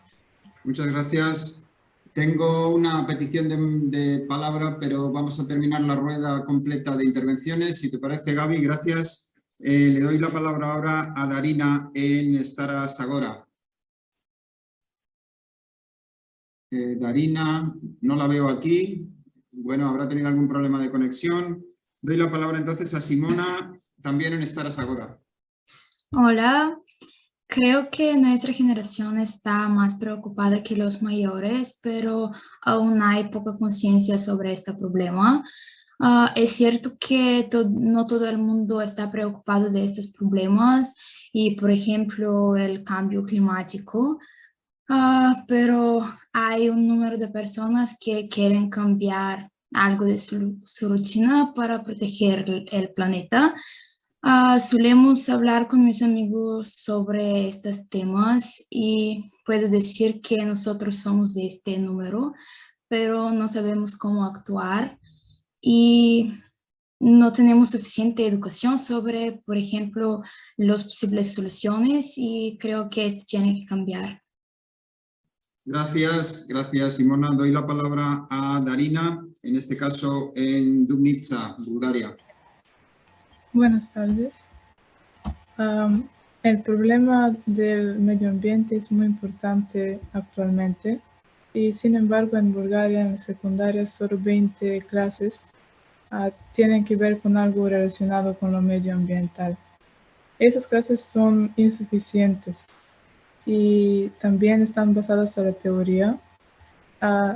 Muchas gracias. Tengo una petición de palabra, pero vamos a terminar la rueda completa de intervenciones. Si te parece, Gaby, gracias. Le doy la palabra ahora a Darina en Stara Zagora. Darina, no la veo aquí. Bueno, habrá tenido algún problema de conexión. Doy la palabra entonces a Simona, también en Stara Zagora. Hola, creo que nuestra generación está más preocupada que los mayores, pero aún hay poca conciencia sobre este problema. Es cierto que no todo el mundo está preocupado de estos problemas y, por ejemplo, el cambio climático. Pero hay un número de personas que quieren cambiar algo de su rutina para proteger el planeta. Solemos hablar con mis amigos sobre estos temas y puedo decir que nosotros somos de este número, pero no sabemos cómo actuar y no tenemos suficiente educación sobre, por ejemplo, las posibles soluciones y creo que esto tiene que cambiar. Gracias, gracias Simona. Doy la palabra a Darina, en este caso en Dubnica, Bulgaria. Buenas tardes. El problema del medio ambiente es muy importante actualmente y sin embargo en Bulgaria en la secundaria solo 20 clases tienen que ver con algo relacionado con lo medioambiental. Esas clases son insuficientes y también están basadas en la teoría.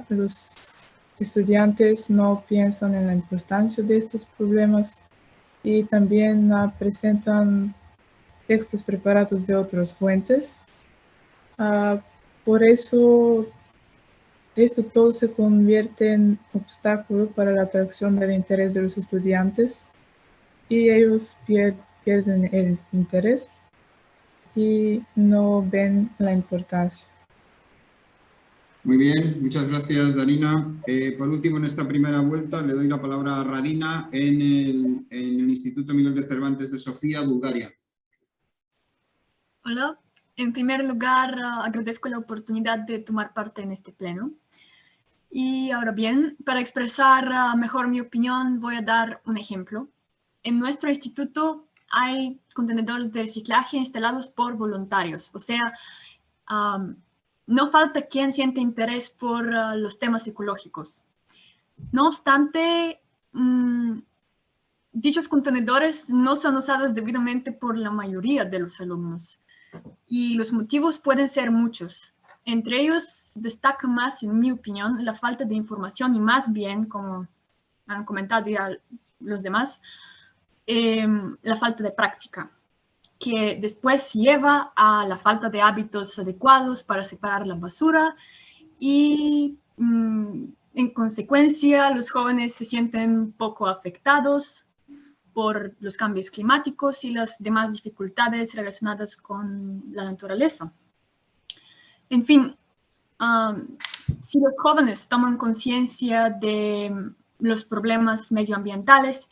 Los estudiantes no piensan en la importancia de estos problemas y también presentan textos preparados de otras fuentes. Por eso, esto todo se convierte en obstáculo para la atracción del interés de los estudiantes y ellos pierden el interés y no ven la importancia. Muy bien, muchas gracias Darina. Por último, en esta primera vuelta le doy la palabra a Radina en el Instituto Miguel de Cervantes de Sofía, Bulgaria. Hola. En primer lugar, agradezco la oportunidad de tomar parte en este pleno. Y ahora bien, para expresar mejor mi opinión, voy a dar un ejemplo. En nuestro instituto hay contenedores de reciclaje instalados por voluntarios, o sea, no falta quien siente interés por los temas ecológicos. No obstante, dichos contenedores no son usados debidamente por la mayoría de los alumnos y los motivos pueden ser muchos. Entre ellos destaca más, en mi opinión, la falta de información y más bien, como han comentado ya los demás, la falta de práctica, que después lleva a la falta de hábitos adecuados para separar la basura y en consecuencia los jóvenes se sienten poco afectados por los cambios climáticos y las demás dificultades relacionadas con la naturaleza. En fin, si los jóvenes toman conciencia de los problemas medioambientales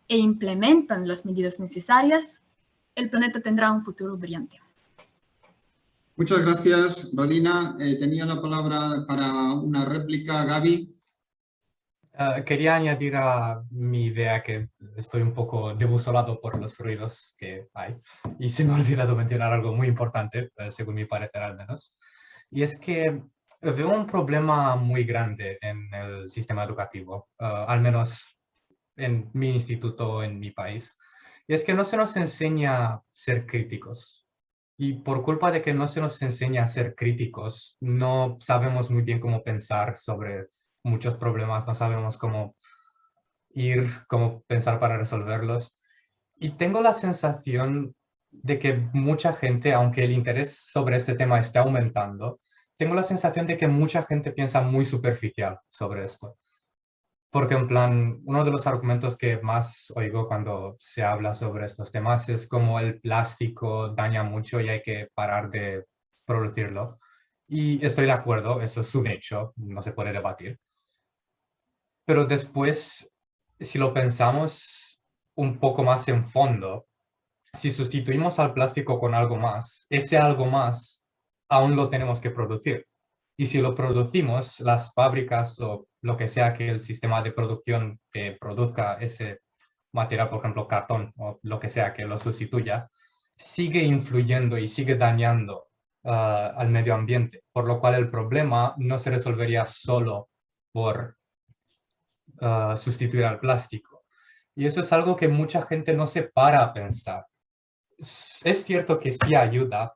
e implementan las medidas necesarias, el planeta tendrá un futuro brillante. Muchas gracias, Rodina. Tenía la palabra para una réplica, Gaby. Quería añadir a mi idea que estoy un poco debusolado por los ruidos que hay y se me ha olvidado mencionar algo muy importante, según mi parecer al menos, y es que veo un problema muy grande en el sistema educativo, al menos en mi instituto, en mi país, y es que no se nos enseña a ser críticos. Y por culpa de que no se nos enseña a ser críticos, no sabemos muy bien cómo pensar sobre muchos problemas, no sabemos cómo pensar para resolverlos. Y tengo la sensación de que mucha gente, aunque el interés sobre este tema esté aumentando, tengo la sensación de que mucha gente piensa muy superficial sobre esto. Porque en plan, uno de los argumentos que más oigo cuando se habla sobre estos temas es como el plástico daña mucho y hay que parar de producirlo. Y estoy de acuerdo, eso es un hecho, no se puede debatir. Pero después, si lo pensamos un poco más en fondo, si sustituimos al plástico con algo más, ese algo más aún lo tenemos que producir. Y si lo producimos, las fábricas o lo que sea que el sistema de producción que produzca ese material, por ejemplo, cartón o lo que sea que lo sustituya, sigue influyendo y sigue dañando al medio ambiente. Por lo cual el problema no se resolvería solo por sustituir al plástico. Y eso es algo que mucha gente no se para a pensar. Es cierto que sí ayuda,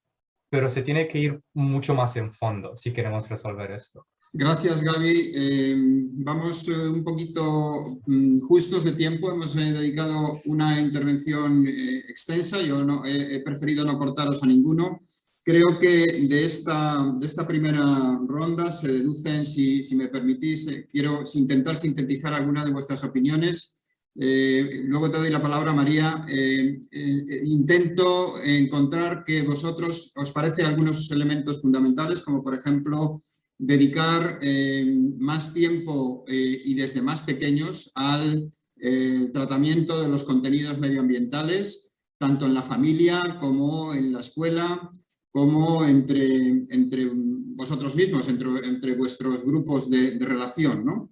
pero se tiene que ir mucho más en fondo si queremos resolver esto. Gracias, Gaby. Vamos un poquito justos de tiempo. Hemos dedicado una intervención extensa. Yo he preferido no cortaros a ninguno. Creo que de esta primera ronda se deducen, si me permitís, quiero intentar sintetizar algunas de vuestras opiniones. Luego te doy la palabra, María. Intento encontrar que vosotros os parece algunos elementos fundamentales, como por ejemplo dedicar más tiempo y desde más pequeños al tratamiento de los contenidos medioambientales, tanto en la familia como en la escuela, como entre vosotros mismos, entre vuestros grupos de relación, ¿no?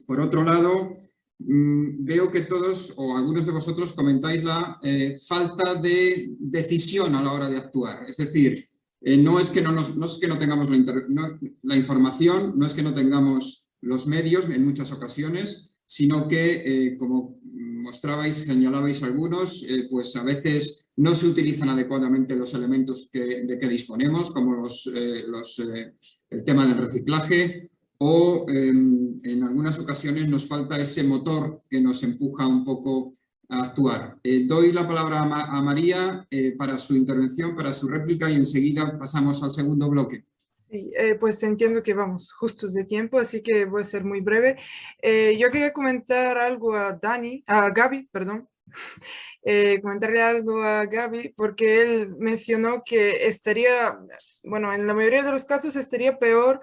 Por otro lado, veo que todos o algunos de vosotros comentáis la falta de decisión a la hora de actuar. Es decir, no es que no tengamos la información, no es que no tengamos los medios en muchas ocasiones, sino que, como mostrabais, señalabais algunos, pues a veces no se utilizan adecuadamente los elementos de que disponemos, como el tema del reciclaje, o en algunas ocasiones nos falta ese motor que nos empuja un poco a actuar. Doy la palabra a María para su intervención, para su réplica, y enseguida pasamos al segundo bloque. Sí, pues entiendo que vamos justos de tiempo, así que voy a ser muy breve. Yo quería comentar algo a Gaby, perdón. Comentarle algo a Gaby, porque él mencionó que estaría, bueno, en la mayoría de los casos estaría peor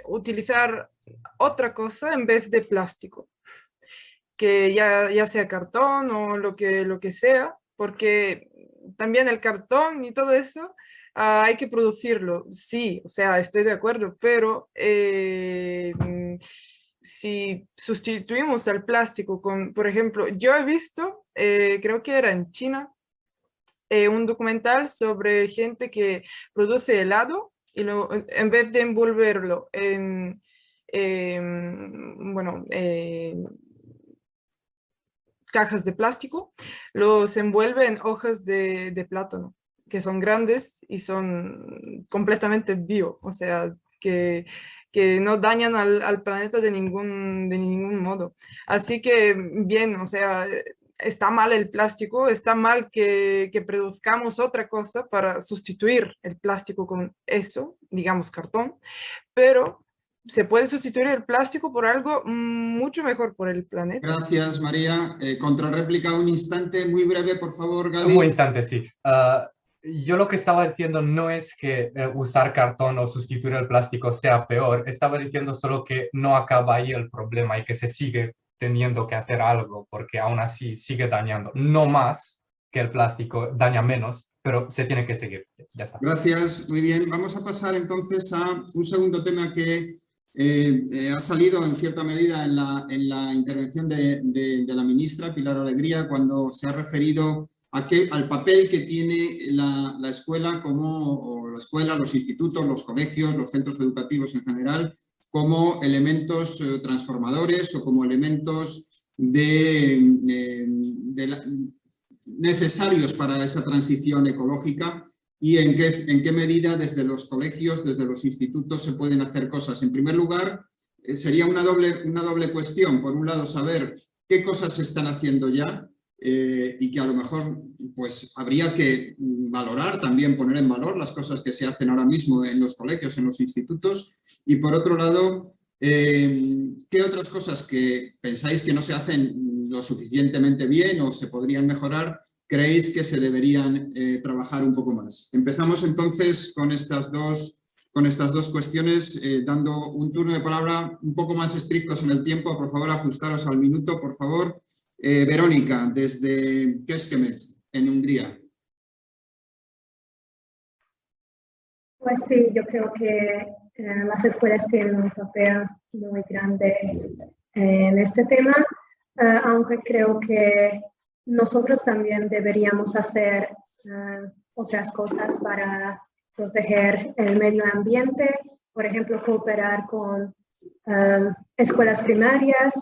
utilizar otra cosa en vez de plástico, que ya sea cartón o lo que sea, porque también el cartón y todo eso, hay que producirlo. Sí, o sea, estoy de acuerdo, pero si sustituimos el plástico con, por ejemplo, yo he visto, creo que era en China, un documental sobre gente que produce helado y en vez de envolverlo en, bueno, cajas de plástico, los envuelve en hojas de plátano, que son grandes y son completamente bio, o sea, que no dañan al planeta de ningún modo. Así que, bien, o sea, está mal el plástico, está mal que produzcamos otra cosa para sustituir el plástico con eso, digamos cartón, pero se puede sustituir el plástico por algo mucho mejor por el planeta. Gracias, María. Contrarréplica, un instante, muy breve, por favor, Gaby. Un instante, sí. Yo lo que estaba diciendo no es que usar cartón o sustituir el plástico sea peor. Estaba diciendo solo que no acaba ahí el problema y que se sigue teniendo que hacer algo porque aún así sigue dañando. No más que el plástico, daña menos, pero se tiene que seguir. Ya está. Gracias, muy bien. Vamos a pasar entonces a un segundo tema que ha salido en cierta medida en la intervención de la ministra Pilar Alegría cuando se ha referido al papel que tiene la escuela, los institutos, los colegios, los centros educativos en general, como elementos transformadores o como elementos necesarios para esa transición ecológica. ¿Y en qué medida desde los colegios, desde los institutos se pueden hacer cosas? En primer lugar, sería una doble cuestión. Por un lado, saber qué cosas se están haciendo ya y que a lo mejor pues, habría que valorar, también poner en valor las cosas que se hacen ahora mismo en los colegios, en los institutos. Y por otro lado, ¿qué otras cosas que pensáis que no se hacen lo suficientemente bien o se podrían mejorar creéis que se deberían trabajar un poco más? Empezamos entonces con estas dos cuestiones, dando un turno de palabra un poco más estrictos en el tiempo. Por favor, ajustaros al minuto, por favor. Verónica, desde Kecskemét, en Hungría. Pues sí, yo creo que las escuelas tienen un papel muy grande en este tema, aunque creo que nosotros también deberíamos hacer otras cosas para proteger el medio ambiente, por ejemplo, cooperar con escuelas primarias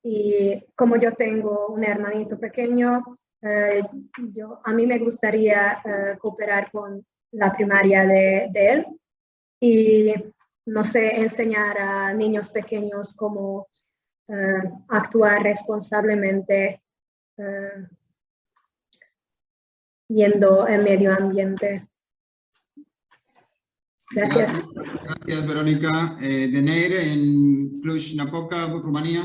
y como yo tengo un hermanito pequeño, a mí me gustaría cooperar con la primaria de él y, no sé, enseñar a niños pequeños cómo actuar responsablemente viendo el medio ambiente. Gracias. Gracias, Verónica. Deneir, en Cluj-Napoca, Rumanía.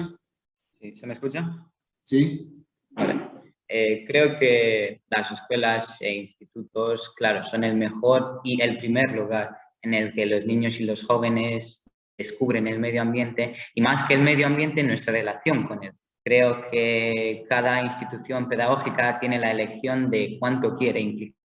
Sí, ¿se me escucha? Sí. Vale. Creo que las escuelas e institutos, claro, son el mejor y el primer lugar en el que los niños y los jóvenes descubren el medio ambiente y más que el medio ambiente, nuestra relación con él. Creo que cada institución pedagógica tiene la elección de cuánto quiere implicarse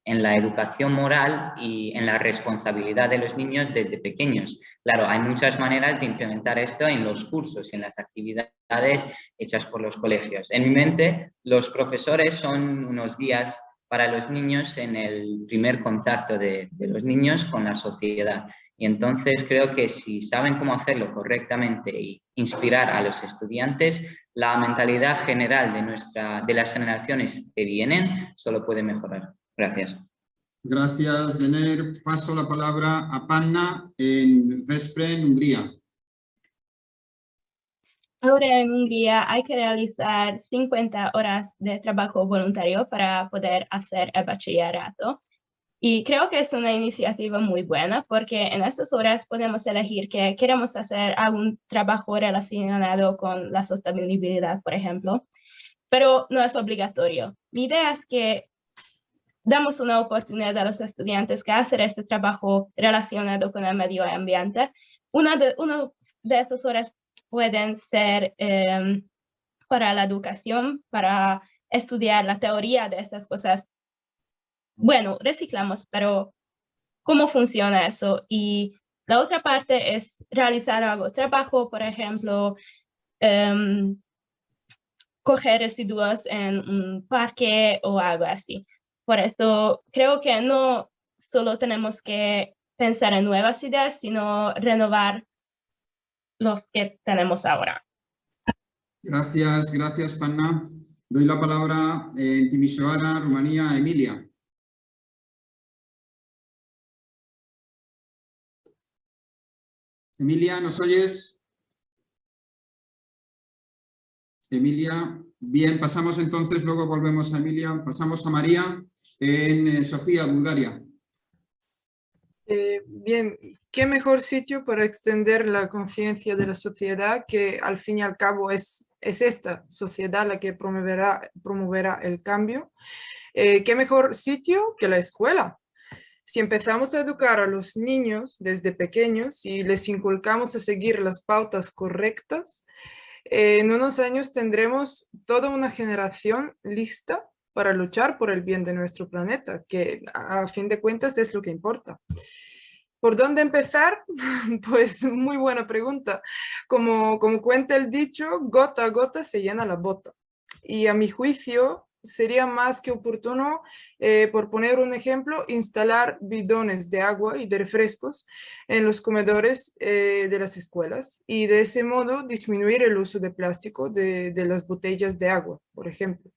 en la educación moral y en la responsabilidad de los niños desde pequeños. Claro, hay muchas maneras de implementar esto en los cursos y en las actividades hechas por los colegios. En mi mente, los profesores son unos guías para los niños en el primer contacto de los niños con la sociedad. Y entonces creo que si saben cómo hacerlo correctamente y inspirar a los estudiantes, la mentalidad general de las generaciones que vienen solo puede mejorar. Gracias. Gracias, Deneir. Paso la palabra a Panna en Veszprém, en Hungría. Ahora en Hungría hay que realizar 50 horas de trabajo voluntario para poder hacer el bachillerato. Y creo que es una iniciativa muy buena porque en estas horas podemos elegir que queremos hacer algún trabajo relacionado con la sostenibilidad, por ejemplo, pero no es obligatorio. Mi idea es que damos una oportunidad a los estudiantes que hacer este trabajo relacionado con el medio ambiente. Una de esas horas pueden ser para la educación, para estudiar la teoría de estas cosas bueno, reciclamos, pero ¿cómo funciona eso? Y la otra parte es realizar algo, trabajo, por ejemplo, coger residuos en un parque o algo así. Por eso creo que no solo tenemos que pensar en nuevas ideas, sino renovar los que tenemos ahora. Gracias, gracias, Panna. Doy la palabra en Timișoara, Rumanía, a Emilia. Emilia, ¿nos oyes? Emilia, bien, pasamos entonces, luego volvemos a Emilia, pasamos a María en Sofía, Bulgaria. Bien, ¿qué mejor sitio para extender la conciencia de la sociedad que al fin y al cabo es esta sociedad la que promoverá el cambio? ¿Qué mejor sitio que la escuela? Si empezamos a educar a los niños desde pequeños y les inculcamos a seguir las pautas correctas, en unos años tendremos toda una generación lista para luchar por el bien de nuestro planeta, que a fin de cuentas es lo que importa. ¿Por dónde empezar? Pues muy buena pregunta. Como cuenta el dicho, gota a gota se llena la bota. Y a mi juicio sería más que oportuno, por poner un ejemplo, instalar bidones de agua y de refrescos en los comedores de las escuelas y de ese modo disminuir el uso de plástico de las botellas de agua, por ejemplo.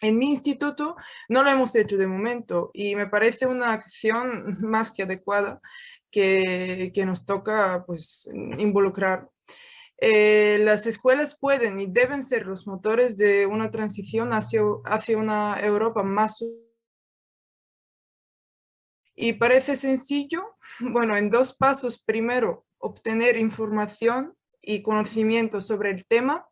En mi instituto no lo hemos hecho de momento y me parece una acción más que adecuada que nos toca pues, involucrar. Las escuelas pueden y deben ser los motores de una transición hacia una Europa más. Y parece sencillo, bueno, en 2 pasos. Primero, obtener información y conocimiento sobre el tema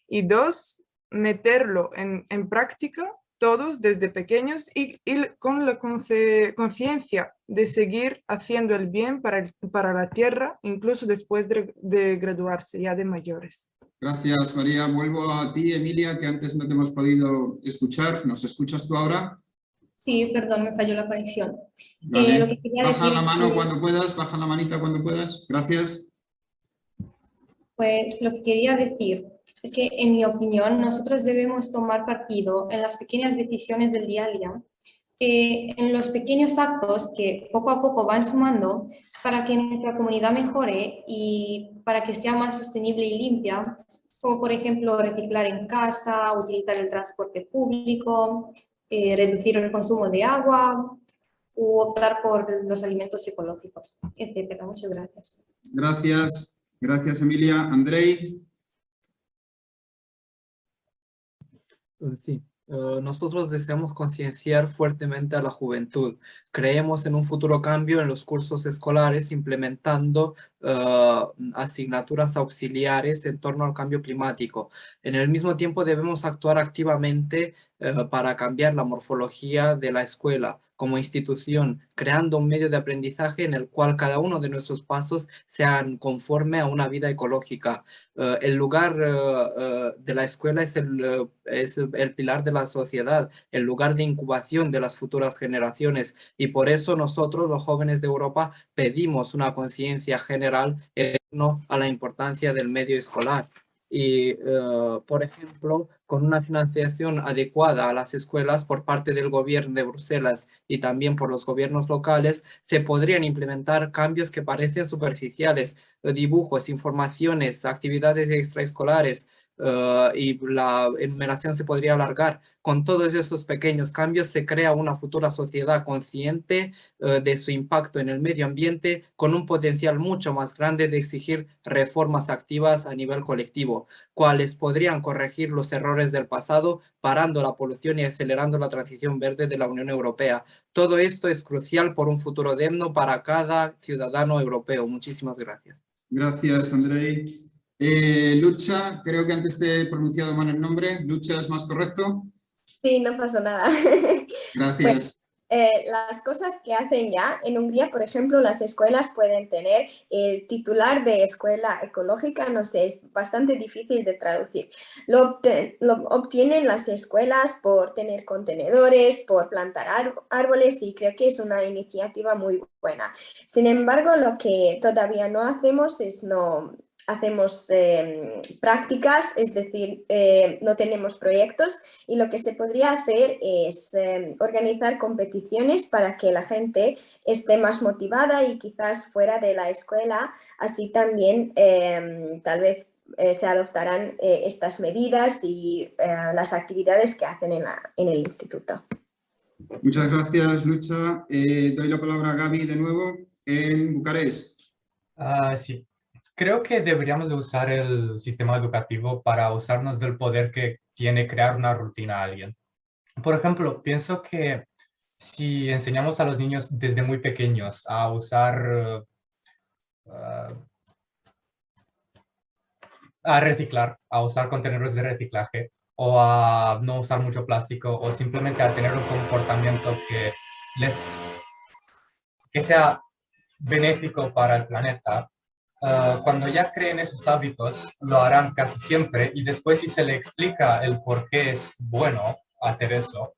y 2, meterlo en práctica todos desde pequeños y con la conciencia de seguir haciendo el bien para la tierra, incluso después de graduarse ya de mayores. Gracias, María. Vuelvo a ti, Emilia, que antes no te hemos podido escuchar. ¿Nos escuchas tú ahora? Sí, perdón, me falló la conexión. Vale. Lo que quería Baja decir la mano que, cuando puedas, baja la manita cuando puedas. Gracias. pues lo que quería decir es que, en mi opinión, nosotros debemos tomar partido en las pequeñas decisiones del día a día, en los pequeños actos que poco a poco van sumando para que nuestra comunidad mejore y para que sea más sostenible y limpia, como por ejemplo reciclar en casa, utilizar el transporte público, reducir el consumo de agua u optar por los alimentos ecológicos, etc. Muchas gracias. Gracias. Gracias, Emilia. Andrei. Sí, nosotros deseamos concienciar fuertemente a la juventud. Creemos en un futuro cambio en los cursos escolares implementando asignaturas auxiliares en torno al cambio climático. En el mismo tiempo debemos actuar activamente para cambiar la morfología de la escuela como institución, creando un medio de aprendizaje en el cual cada uno de nuestros pasos sean conforme a una vida ecológica. El lugar de la escuela es el pilar de la sociedad, el lugar de incubación de las futuras generaciones, y por eso nosotros, los jóvenes de Europa, pedimos una conciencia general en torno a la importancia del medio escolar. Y, por ejemplo, con una financiación adecuada a las escuelas por parte del gobierno de Bruselas y también por los gobiernos locales, se podrían implementar cambios que parecen superficiales, dibujos, informaciones, actividades extraescolares, y la enumeración se podría alargar. Con todos esos pequeños cambios se crea una futura sociedad consciente de su impacto en el medio ambiente, con un potencial mucho más grande de exigir reformas activas a nivel colectivo, cuales podrían corregir los errores del pasado, parando la polución y acelerando la transición verde de la Unión Europea. Todo esto es crucial por un futuro digno para cada ciudadano europeo. Muchísimas gracias. Gracias, Andrei. Lucha, creo que antes te he pronunciado mal el nombre. Lucha, ¿es más correcto? Sí, no pasa nada. Gracias. las cosas que hacen ya. En Hungría, por ejemplo, las escuelas pueden tener el titular de escuela ecológica, no sé, es bastante difícil de traducir. Lo obtienen las escuelas por tener contenedores, por plantar árboles, y creo que es una iniciativa muy buena. Sin embargo, lo que todavía no hacemos es no hacemos prácticas, es decir, no tenemos proyectos, y lo que se podría hacer es organizar competiciones para que la gente esté más motivada y quizás fuera de la escuela, así también tal vez se adoptarán estas medidas y las actividades que hacen en el instituto. Muchas gracias, Lucha. Doy la palabra a Gaby de nuevo en Bucarest. Sí. Creo que deberíamos de usar el sistema educativo para usarnos del poder que tiene crear una rutina a alguien. Por ejemplo, pienso que si enseñamos a los niños desde muy pequeños a usar, a reciclar, a usar contenedores de reciclaje, o a no usar mucho plástico, o simplemente a tener un comportamiento que sea benéfico para el planeta, cuando ya creen esos hábitos, lo harán casi siempre, y después si se le explica el por qué es bueno hacer eso,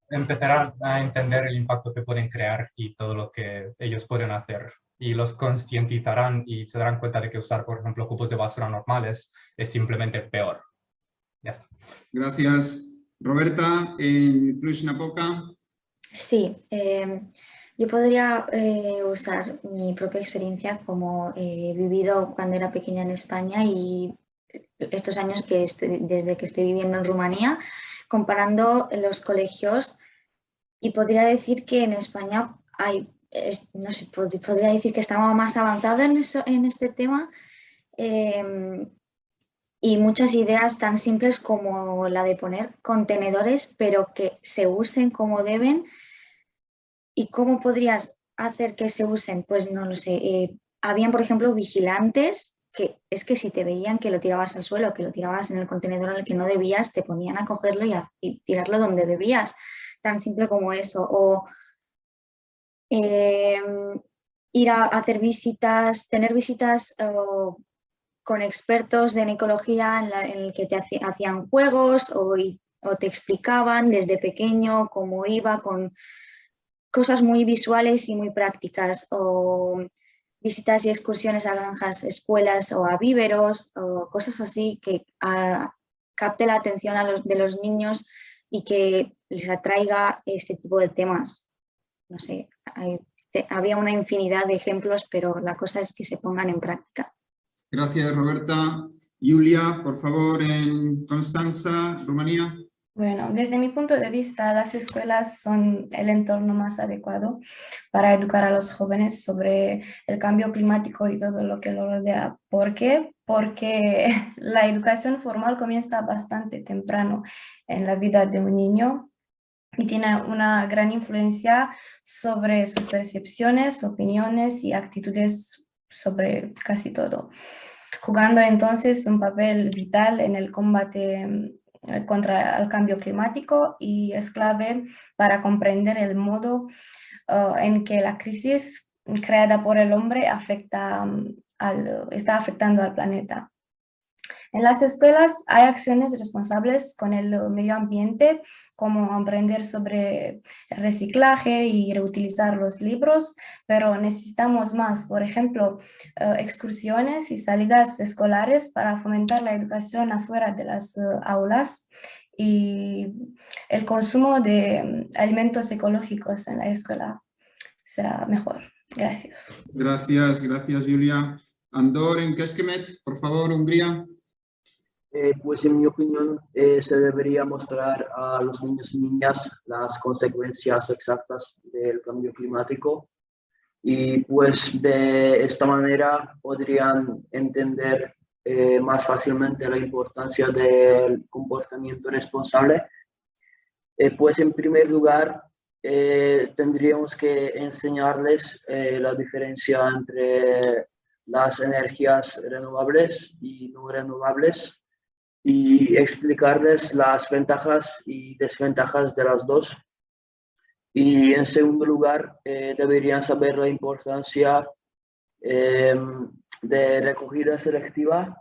empezarán a entender el impacto que pueden crear y todo lo que ellos pueden hacer. Y los concientizarán y se darán cuenta de que usar, por ejemplo, cubos de basura normales es simplemente peor. Ya está. Gracias. Roberta, en Cluj-Napoca. Sí, yo podría usar mi propia experiencia como he vivido cuando era pequeña en España y estos años desde que estoy viviendo en Rumanía, comparando los colegios, y podría decir que en España no sé, podría decir que estaba más avanzado en este tema, y muchas ideas tan simples como la de poner contenedores, pero que se usen como deben. ¿Y cómo podrías hacer que se usen? Pues no lo sé. Habían, por ejemplo, vigilantes que es que si te veían que lo tirabas al suelo, que lo tirabas en el contenedor en el que no debías, te ponían a cogerlo y tirarlo donde debías. Tan simple como eso. O ir a hacer visitas, tener visitas con expertos en ecología en el que te hacían juegos o te explicaban desde pequeño cómo iba, con cosas muy visuales y muy prácticas, o visitas y excursiones a granjas, escuelas o a víveros, o cosas así que capte la atención de los niños y que les atraiga este tipo de temas. No sé, había una infinidad de ejemplos, pero la cosa es que se pongan en práctica. Gracias, Roberta. Julia, por favor, en Constanța, Rumanía. Bueno, desde mi punto de vista, las escuelas son el entorno más adecuado para educar a los jóvenes sobre el cambio climático y todo lo que lo rodea. ¿Por qué? Porque la educación formal comienza bastante temprano en la vida de un niño y tiene una gran influencia sobre sus percepciones, opiniones y actitudes sobre casi todo, jugando entonces un papel vital en el combate contra el cambio climático, y es clave para comprender el modo en que la crisis creada por el hombre está afectando al planeta. En las escuelas hay acciones responsables con el medio ambiente, como aprender sobre reciclaje y reutilizar los libros, pero necesitamos más, por ejemplo, excursiones y salidas escolares para fomentar la educación afuera de las aulas, y el consumo de alimentos ecológicos en la escuela será mejor. Gracias. Gracias, Julia. Andor, en Kecskemét, por favor, Hungría. Pues en mi opinión se debería mostrar a los niños y niñas las consecuencias exactas del cambio climático, y pues de esta manera podrían entender más fácilmente la importancia del comportamiento responsable. Pues en primer lugar tendríamos que enseñarles la diferencia entre las energías renovables y no renovables, y explicarles las ventajas y desventajas de las dos. Y en segundo lugar, deberían saber la importancia de recogida selectiva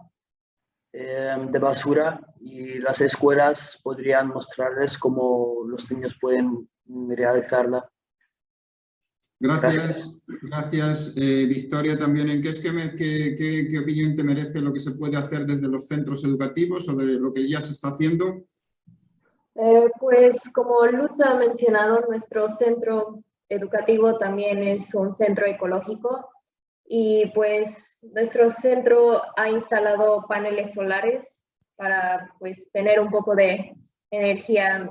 de basura, y las escuelas podrían mostrarles cómo los niños pueden realizarla. Gracias, Victoria. También en Kecskemét, ¿qué opinión te merece lo que se puede hacer desde los centros educativos o de lo que ya se está haciendo? Pues como Lutz ha mencionado, nuestro centro educativo también es un centro ecológico y pues nuestro centro ha instalado paneles solares para pues tener un poco de energía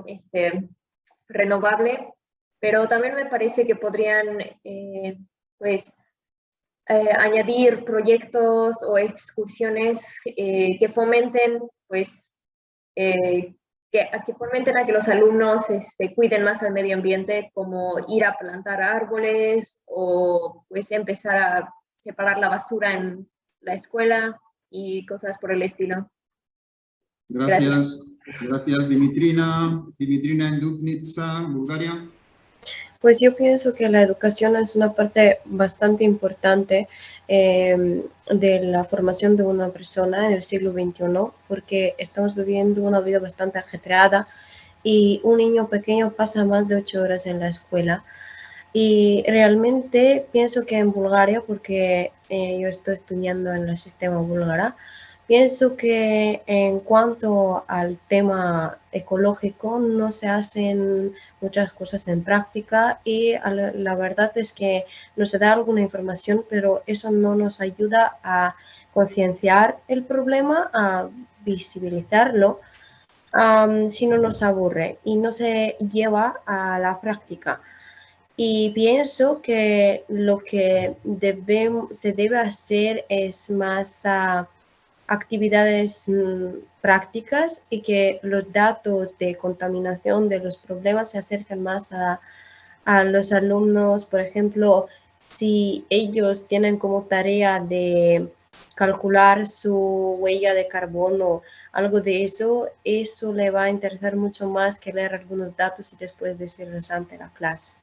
renovable, pero también me parece que podrían añadir proyectos o excursiones que fomenten pues que fomenten a que los alumnos cuiden más al medio ambiente, como ir a plantar árboles o pues empezar a separar la basura en la escuela y cosas por el estilo. Gracias. Dimitrina en Dubnica, Bulgaria. Pues yo pienso que la educación es una parte bastante importante de la formación de una persona en el siglo XXI, porque estamos viviendo una vida bastante ajetreada y un niño pequeño pasa más de 8 horas en la escuela. Y realmente pienso que en Bulgaria, porque yo estoy estudiando en el sistema búlgaro, pienso que en cuanto al tema ecológico no se hacen muchas cosas en práctica y la verdad es que nos da alguna información, pero eso no nos ayuda a concienciar el problema, a visibilizarlo, sino nos aburre y no se lleva a la práctica. Y pienso que lo que se debe hacer es más actividades prácticas y que los datos de contaminación de los problemas se acerquen más a los alumnos. Por ejemplo, si ellos tienen como tarea de calcular su huella de carbono, algo de eso le va a interesar mucho más que leer algunos datos y después decirlos ante la clase.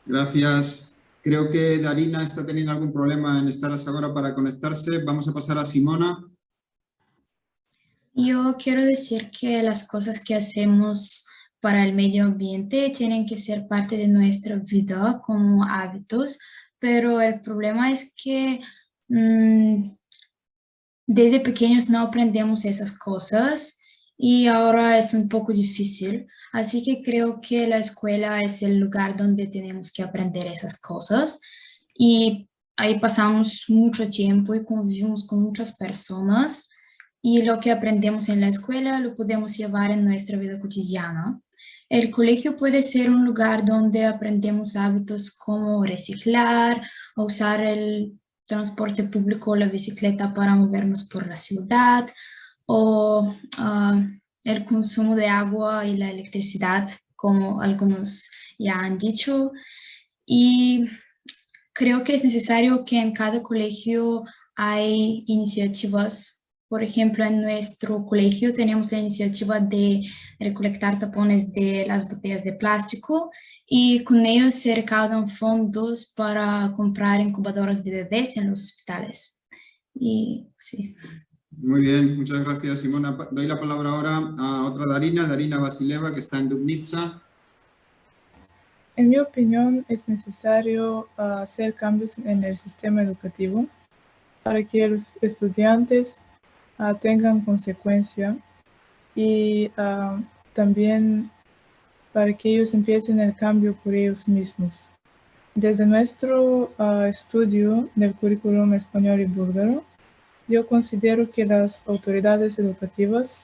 Gracias. Creo que Darina está teniendo algún problema en estar hasta ahora para conectarse. Vamos a pasar a Simona. Yo quiero decir que las cosas que hacemos para el medio ambiente tienen que ser parte de nuestra vida como hábitos, pero el problema es que desde pequeños no aprendemos esas cosas y ahora es un poco difícil. Así que creo que la escuela es el lugar donde tenemos que aprender esas cosas y ahí pasamos mucho tiempo y convivimos con muchas personas y lo que aprendemos en la escuela lo podemos llevar en nuestra vida cotidiana. El colegio puede ser un lugar donde aprendemos hábitos como reciclar o usar el transporte público o la bicicleta para movernos por la ciudad o el consumo de agua y la electricidad, como algunos ya han dicho. Y creo que es necesario que en cada colegio hay iniciativas. Por ejemplo, en nuestro colegio tenemos la iniciativa de recolectar tapones de las botellas de plástico y con ellos se recaudan fondos para comprar incubadoras de bebés en los hospitales. Y sí. Muy bien, muchas gracias, Simona. Doy la palabra ahora a otra Darina Vasileva, que está en Dubnica. En mi opinión, es necesario hacer cambios en el sistema educativo para que los estudiantes tengan consecuencia y también para que ellos empiecen el cambio por ellos mismos. Desde nuestro estudio del currículum español y búlgaro, yo considero que las autoridades educativas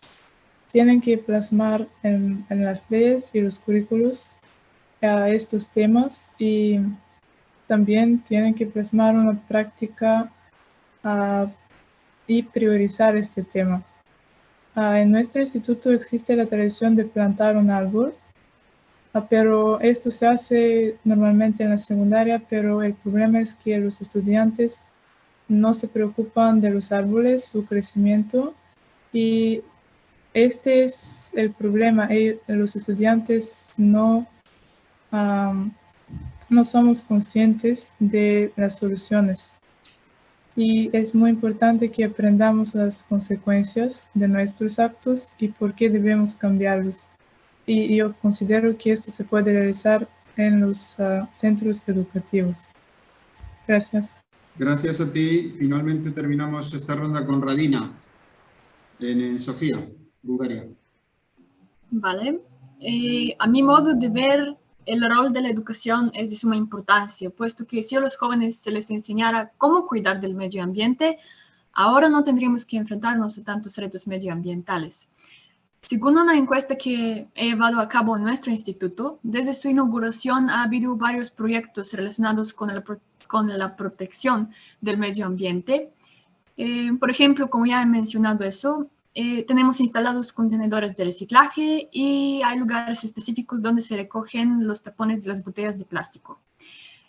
tienen que plasmar en las leyes y los currículos estos temas y también tienen que plasmar una práctica y priorizar este tema. En nuestro instituto existe la tradición de plantar un árbol, pero esto se hace normalmente en la secundaria, pero el problema es que los estudiantes no se preocupan de los árboles, su crecimiento, y este es el problema. Los estudiantes no no somos conscientes de las soluciones. Y es muy importante que aprendamos las consecuencias de nuestros actos y por qué debemos cambiarlos. Y yo considero que esto se puede realizar en los centros educativos. Gracias. Gracias a ti. Finalmente terminamos esta ronda con Radina, en Sofía, Bulgaria. Vale. A mi modo de ver, el rol de la educación es de suma importancia, puesto que si a los jóvenes se les enseñara cómo cuidar del medio ambiente, ahora no tendríamos que enfrentarnos a tantos retos medioambientales. Según una encuesta que he llevado a cabo en nuestro instituto, desde su inauguración ha habido varios proyectos relacionados con la protección del medio ambiente. Por ejemplo, como ya he mencionado eso, tenemos instalados contenedores de reciclaje y hay lugares específicos donde se recogen los tapones de las botellas de plástico.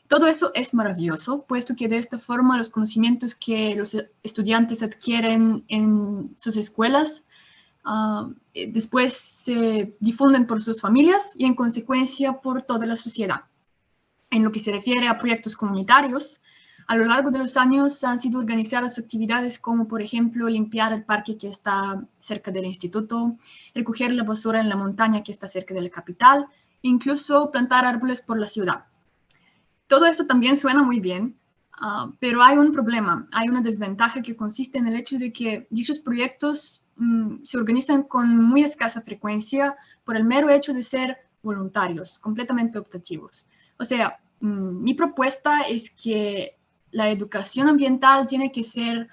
Todo eso es maravilloso, puesto que de esta forma los conocimientos que los estudiantes adquieren en sus escuelas después se difunden por sus familias y en consecuencia por toda la sociedad. En lo que se refiere a proyectos comunitarios, a lo largo de los años han sido organizadas actividades como, por ejemplo, limpiar el parque que está cerca del instituto, recoger la basura en la montaña que está cerca de la capital, e incluso plantar árboles por la ciudad. Todo eso también suena muy bien, pero hay un problema, hay una desventaja que consiste en el hecho de que dichos proyectos se organizan con muy escasa frecuencia por el mero hecho de ser voluntarios, completamente optativos. O sea, mi propuesta es que la educación ambiental tiene que ser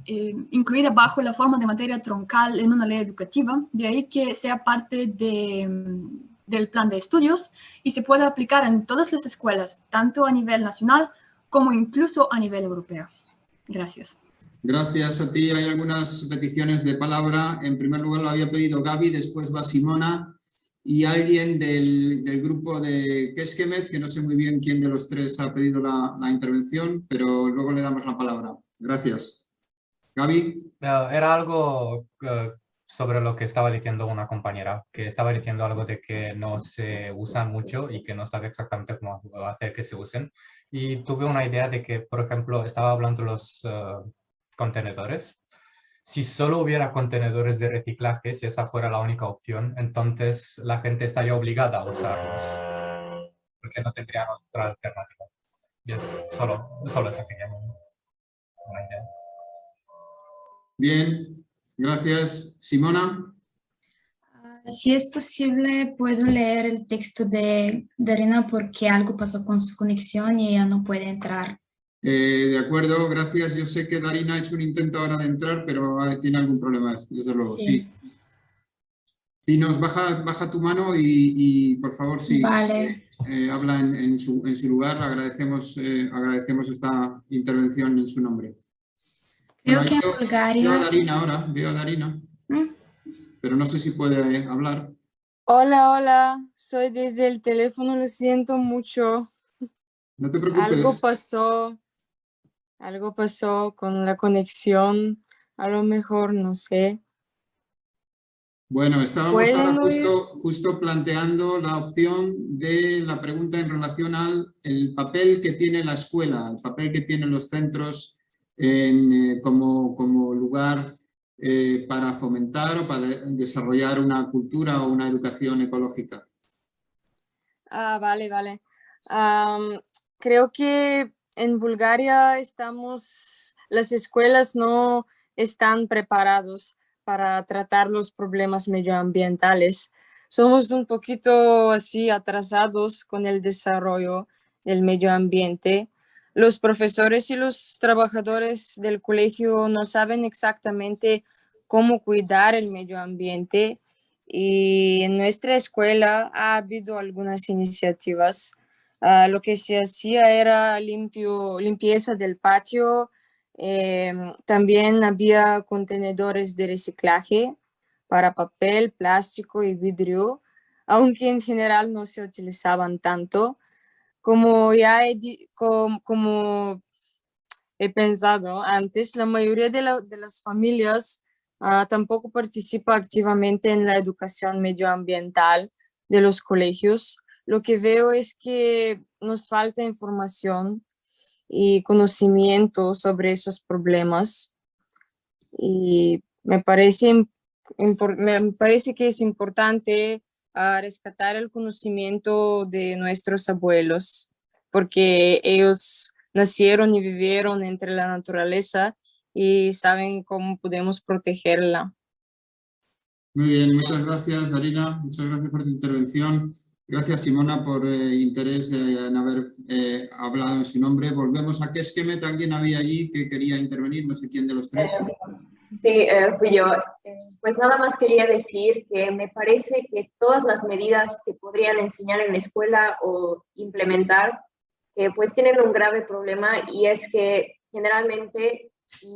incluida bajo la forma de materia troncal en una ley educativa, de ahí que sea parte del plan de estudios y se pueda aplicar en todas las escuelas, tanto a nivel nacional como incluso a nivel europeo. Gracias. Gracias a ti. Hay algunas peticiones de palabra. En primer lugar lo había pedido Gaby, después va Simona y alguien del grupo de Keskemet, que no sé muy bien quién de los tres ha pedido la intervención, pero luego le damos la palabra. Gracias. Gaby. Era algo sobre lo que estaba diciendo una compañera, que estaba diciendo algo de que no se usan mucho y que no sabe exactamente cómo hacer que se usen. Y tuve una idea de que, por ejemplo, estaba hablando de los contenedores. Si solo hubiera contenedores de reciclaje, si esa fuera la única opción, entonces la gente estaría obligada a usarlos, porque no tendrían otra alternativa. Y es solo esa que una idea. Bien, gracias. Simona. Si es posible, puedo leer el texto de Darina porque algo pasó con su conexión y ella no puede entrar. De acuerdo, gracias. Yo sé que Darina ha hecho un intento ahora de entrar, pero tiene algún problema, desde luego, sí. Dinos, baja tu mano y por favor, sí. Vale. Habla en su lugar. Agradecemos esta intervención en su nombre. Creo que en Bulgaria... Veo a Darina ahora, veo a Darina. Pero no sé si puede hablar. Hola, soy desde el teléfono, lo siento mucho. No te preocupes. Algo pasó con la conexión, a lo mejor, no sé. Bueno, estábamos ahora justo planteando la opción de la pregunta en relación al papel que tiene la escuela, el papel que tienen los centros como lugar para fomentar o para desarrollar una cultura o una educación ecológica. Vale. Creo que en Bulgaria las escuelas no están preparados para tratar los problemas medioambientales. Somos un poquito así atrasados con el desarrollo del medio ambiente. Los profesores y los trabajadores del colegio no saben exactamente cómo cuidar el medio ambiente y en nuestra escuela ha habido algunas iniciativas. Lo que se hacía era limpieza del patio, también había contenedores de reciclaje para papel, plástico y vidrio, aunque en general no se utilizaban tanto. Como he pensado antes, la mayoría de las familias tampoco participa activamente en la educación medioambiental de los colegios, lo que veo es que nos falta información y conocimiento sobre esos problemas. Y me parece que es importante rescatar el conocimiento de nuestros abuelos, porque ellos nacieron y vivieron entre la naturaleza y saben cómo podemos protegerla. Muy bien, muchas gracias Darina, muchas gracias por tu intervención. Gracias Simona por interés en haber hablado en su nombre. Volvemos a Keskhemet. ¿Alguien había allí que quería intervenir? No sé quién de los tres. Sí, fui yo. Pues nada más quería decir que me parece que todas las medidas que podrían enseñar en la escuela o implementar, pues tienen un grave problema, y es que generalmente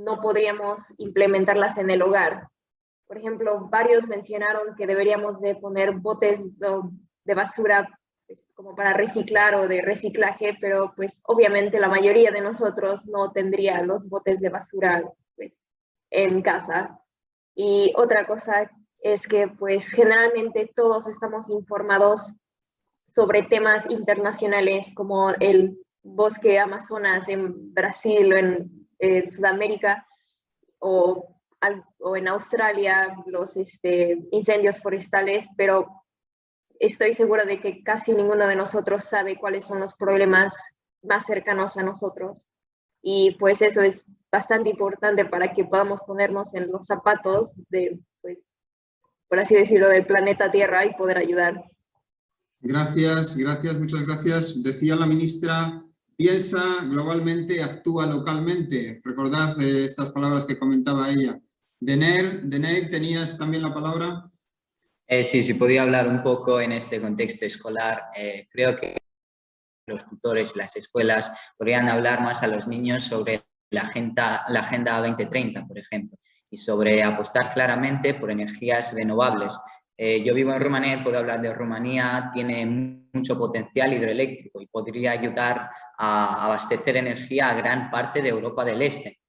no podríamos implementarlas en el hogar. Por ejemplo, varios mencionaron que deberíamos de poner botes de basura pues, como para reciclar o de reciclaje, pero pues obviamente la mayoría de nosotros no tendría los botes de basura pues, en casa. Y otra cosa es que pues generalmente todos estamos informados sobre temas internacionales como el bosque Amazonas en Brasil o en Sudamérica o en Australia, los incendios forestales, pero estoy segura de que casi ninguno de nosotros sabe cuáles son los problemas más cercanos a nosotros. Y pues eso es bastante importante para que podamos ponernos en los zapatos de, pues, por así decirlo, del planeta Tierra y poder ayudar. Gracias, muchas gracias. Decía la ministra, piensa globalmente, actúa localmente. Recordad estas palabras que comentaba ella. Denair, ¿tenías también la palabra? Sí, podía hablar un poco en este contexto escolar. Creo que los tutores y las escuelas podrían hablar más a los niños sobre la Agenda 2030, por ejemplo, y sobre apostar claramente por energías renovables. Yo vivo en Rumanía y puedo hablar de Rumanía, tiene mucho potencial hidroeléctrico y podría ayudar a abastecer energía a gran parte de Europa del Este.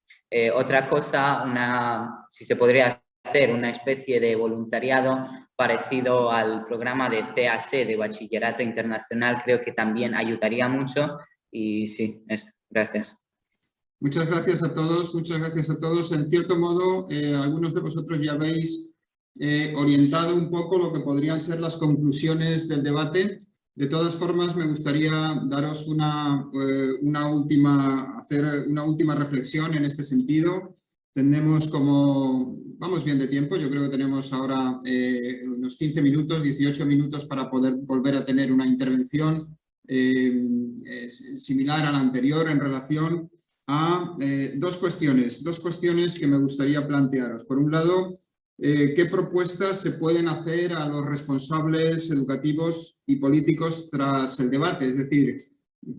Otra cosa, si se podría hacer una especie de voluntariado parecido al programa de CAC, de Bachillerato Internacional, creo que también ayudaría mucho. Y sí, gracias. Muchas gracias a todos, muchas gracias a todos. En cierto modo, algunos de vosotros ya habéis orientado un poco lo que podrían ser las conclusiones del debate. De todas formas, me gustaría daros hacer una última reflexión en este sentido. Tenemos vamos bien de tiempo, yo creo que tenemos ahora unos 15 minutos, 18 minutos para poder volver a tener una intervención similar a la anterior en relación a dos cuestiones que me gustaría plantearos. Por un lado, ¿qué propuestas se pueden hacer a los responsables educativos y políticos tras el debate? Es decir,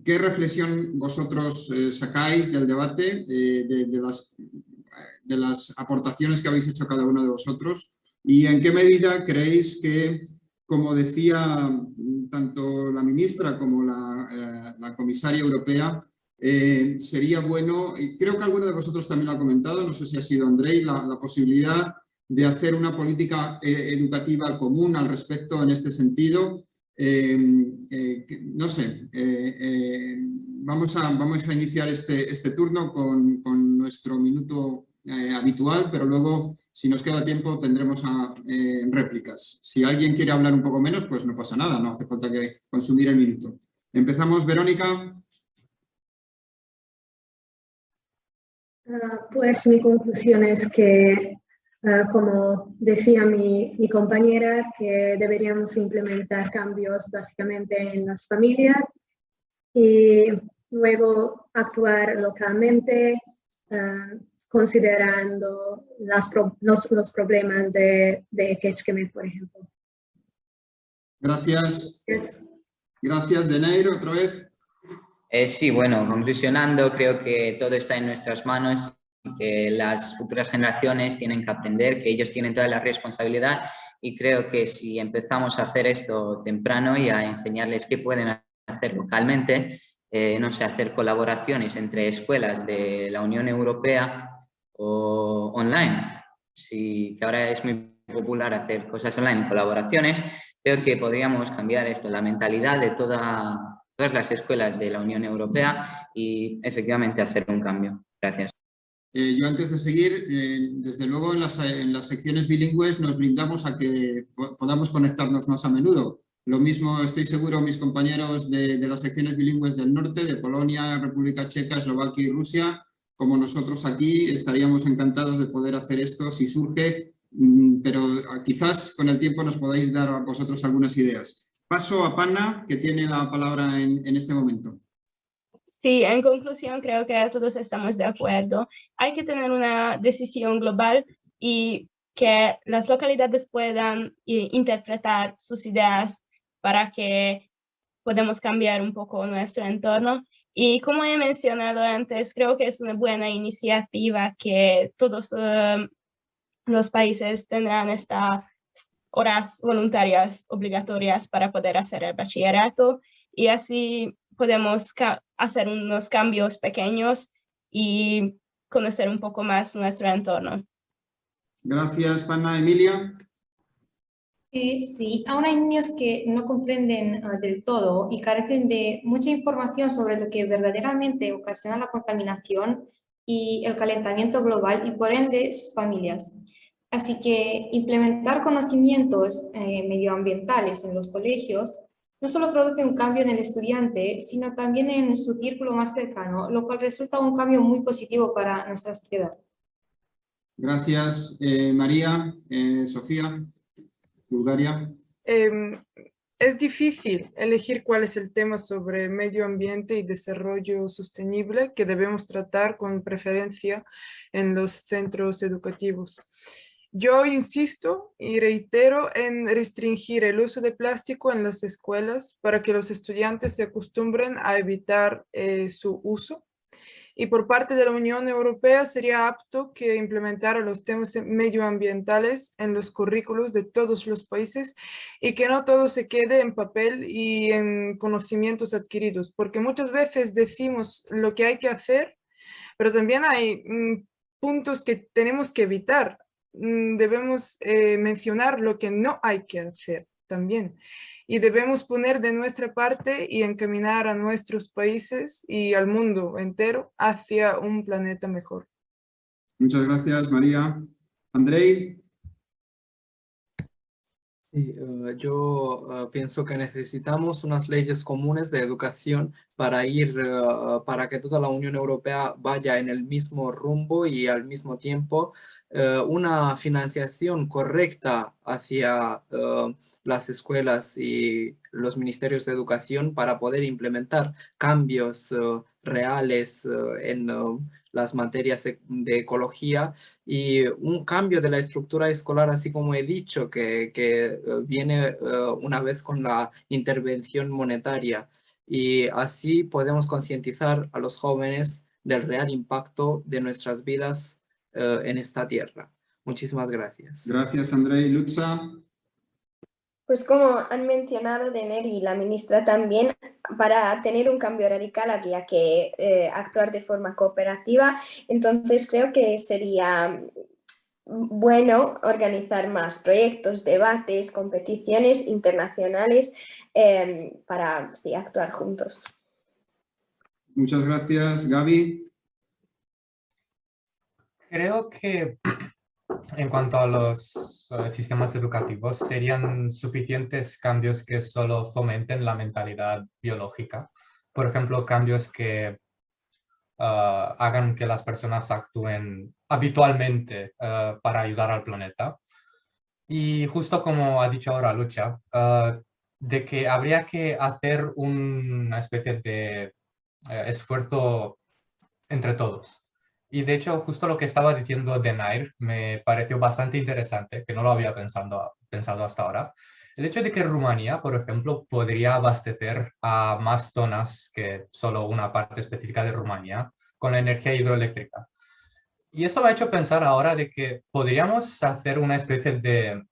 ¿qué reflexión vosotros sacáis del debate, de las aportaciones que habéis hecho cada uno de vosotros? ¿Y en qué medida creéis que, como decía tanto la ministra como la comisaria europea, sería bueno, y creo que alguno de vosotros también lo ha comentado, no sé si ha sido Andrei, la posibilidad de hacer una política educativa común al respecto en este sentido? No sé, vamos a iniciar este turno con nuestro minuto habitual, pero luego, si nos queda tiempo, tendremos réplicas. Si alguien quiere hablar un poco menos, pues no pasa nada, no hace falta que consumir el minuto. Empezamos, Verónica. Pues mi conclusión es que, como decía mi compañera, que deberíamos implementar cambios básicamente en las familias y luego actuar localmente, considerando los problemas de Kecskemét, por ejemplo. Gracias. Gracias, Denair, otra vez. Sí, bueno, conclusionando, creo que todo está en nuestras manos y que las futuras generaciones tienen que aprender, que ellos tienen toda la responsabilidad, y creo que si empezamos a hacer esto temprano y a enseñarles qué pueden hacer localmente, no sé, hacer colaboraciones entre escuelas de la Unión Europea o online, que ahora es muy popular hacer cosas online, colaboraciones, Creo que podríamos cambiar esto, la mentalidad de todas las escuelas de la Unión Europea y efectivamente hacer un cambio. Gracias. Yo antes de seguir, desde luego en las secciones bilingües nos brindamos a que podamos conectarnos más a menudo. Lo mismo estoy seguro mis compañeros de las secciones bilingües del norte, de Polonia, República Checa, Eslovaquia y Rusia, como nosotros aquí, estaríamos encantados de poder hacer esto si surge, pero quizás con el tiempo nos podáis dar a vosotros algunas ideas. Paso a Panna, que tiene la palabra en este momento. Sí, en conclusión creo que todos estamos de acuerdo. Hay que tener una decisión global y que las localidades puedan interpretar sus ideas para que podamos cambiar un poco nuestro entorno. Y como he mencionado antes, creo que es una buena iniciativa que todos los países tendrán estas horas voluntarias obligatorias para poder hacer el bachillerato y así podemos hacer unos cambios pequeños y conocer un poco más nuestro entorno. Gracias, Panna. Emilia. Sí, aún hay niños que no comprenden del todo y carecen de mucha información sobre lo que verdaderamente ocasiona la contaminación y el calentamiento global y por ende sus familias. Así que implementar conocimientos medioambientales en los colegios no solo produce un cambio en el estudiante, sino también en su círculo más cercano, lo cual resulta un cambio muy positivo para nuestra sociedad. Gracias, María. Sofía, Bulgaria. Es difícil elegir cuál es el tema sobre medio ambiente y desarrollo sostenible que debemos tratar con preferencia en los centros educativos. Yo insisto y reitero en restringir el uso de plástico en las escuelas para que los estudiantes se acostumbren a evitar su uso. Y por parte de la Unión Europea sería apto que implementara los temas medioambientales en los currículos de todos los países y que no todo se quede en papel y en conocimientos adquiridos, porque muchas veces decimos lo que hay que hacer, pero también hay puntos que tenemos que evitar. Debemos mencionar lo que no hay que hacer también. Y debemos poner de nuestra parte y encaminar a nuestros países y al mundo entero hacia un planeta mejor. Muchas gracias, María. Andrei. Sí, yo pienso que necesitamos unas leyes comunes de educación para para que toda la Unión Europea vaya en el mismo rumbo y al mismo tiempo una financiación correcta hacia las escuelas y los ministerios de educación para poder implementar cambios reales en las materias de ecología y un cambio de la estructura escolar, así como he dicho, que viene una vez con la intervención monetaria. Y así podemos concientizar a los jóvenes del real impacto de nuestras vidas en esta tierra. Muchísimas gracias. Gracias, Andrei. Lutza. Pues como han mencionado Dener y la ministra también, para tener un cambio radical habría que actuar de forma cooperativa. Entonces creo que sería bueno organizar más proyectos, debates, competiciones internacionales para actuar juntos. Muchas gracias, Gaby. Creo que en cuanto a los sistemas educativos, serían suficientes cambios que solo fomenten la mentalidad biológica. Por ejemplo, cambios que hagan que las personas actúen habitualmente para ayudar al planeta. Y justo como ha dicho ahora Lucha, de que habría que hacer una especie de esfuerzo entre todos. Y de hecho, justo lo que estaba diciendo Denair me pareció bastante interesante, que no lo había pensado hasta ahora. El hecho de que Rumanía, por ejemplo, podría abastecer a más zonas que solo una parte específica de Rumanía con la energía hidroeléctrica. Y esto me ha hecho pensar ahora de que podríamos hacer una especie de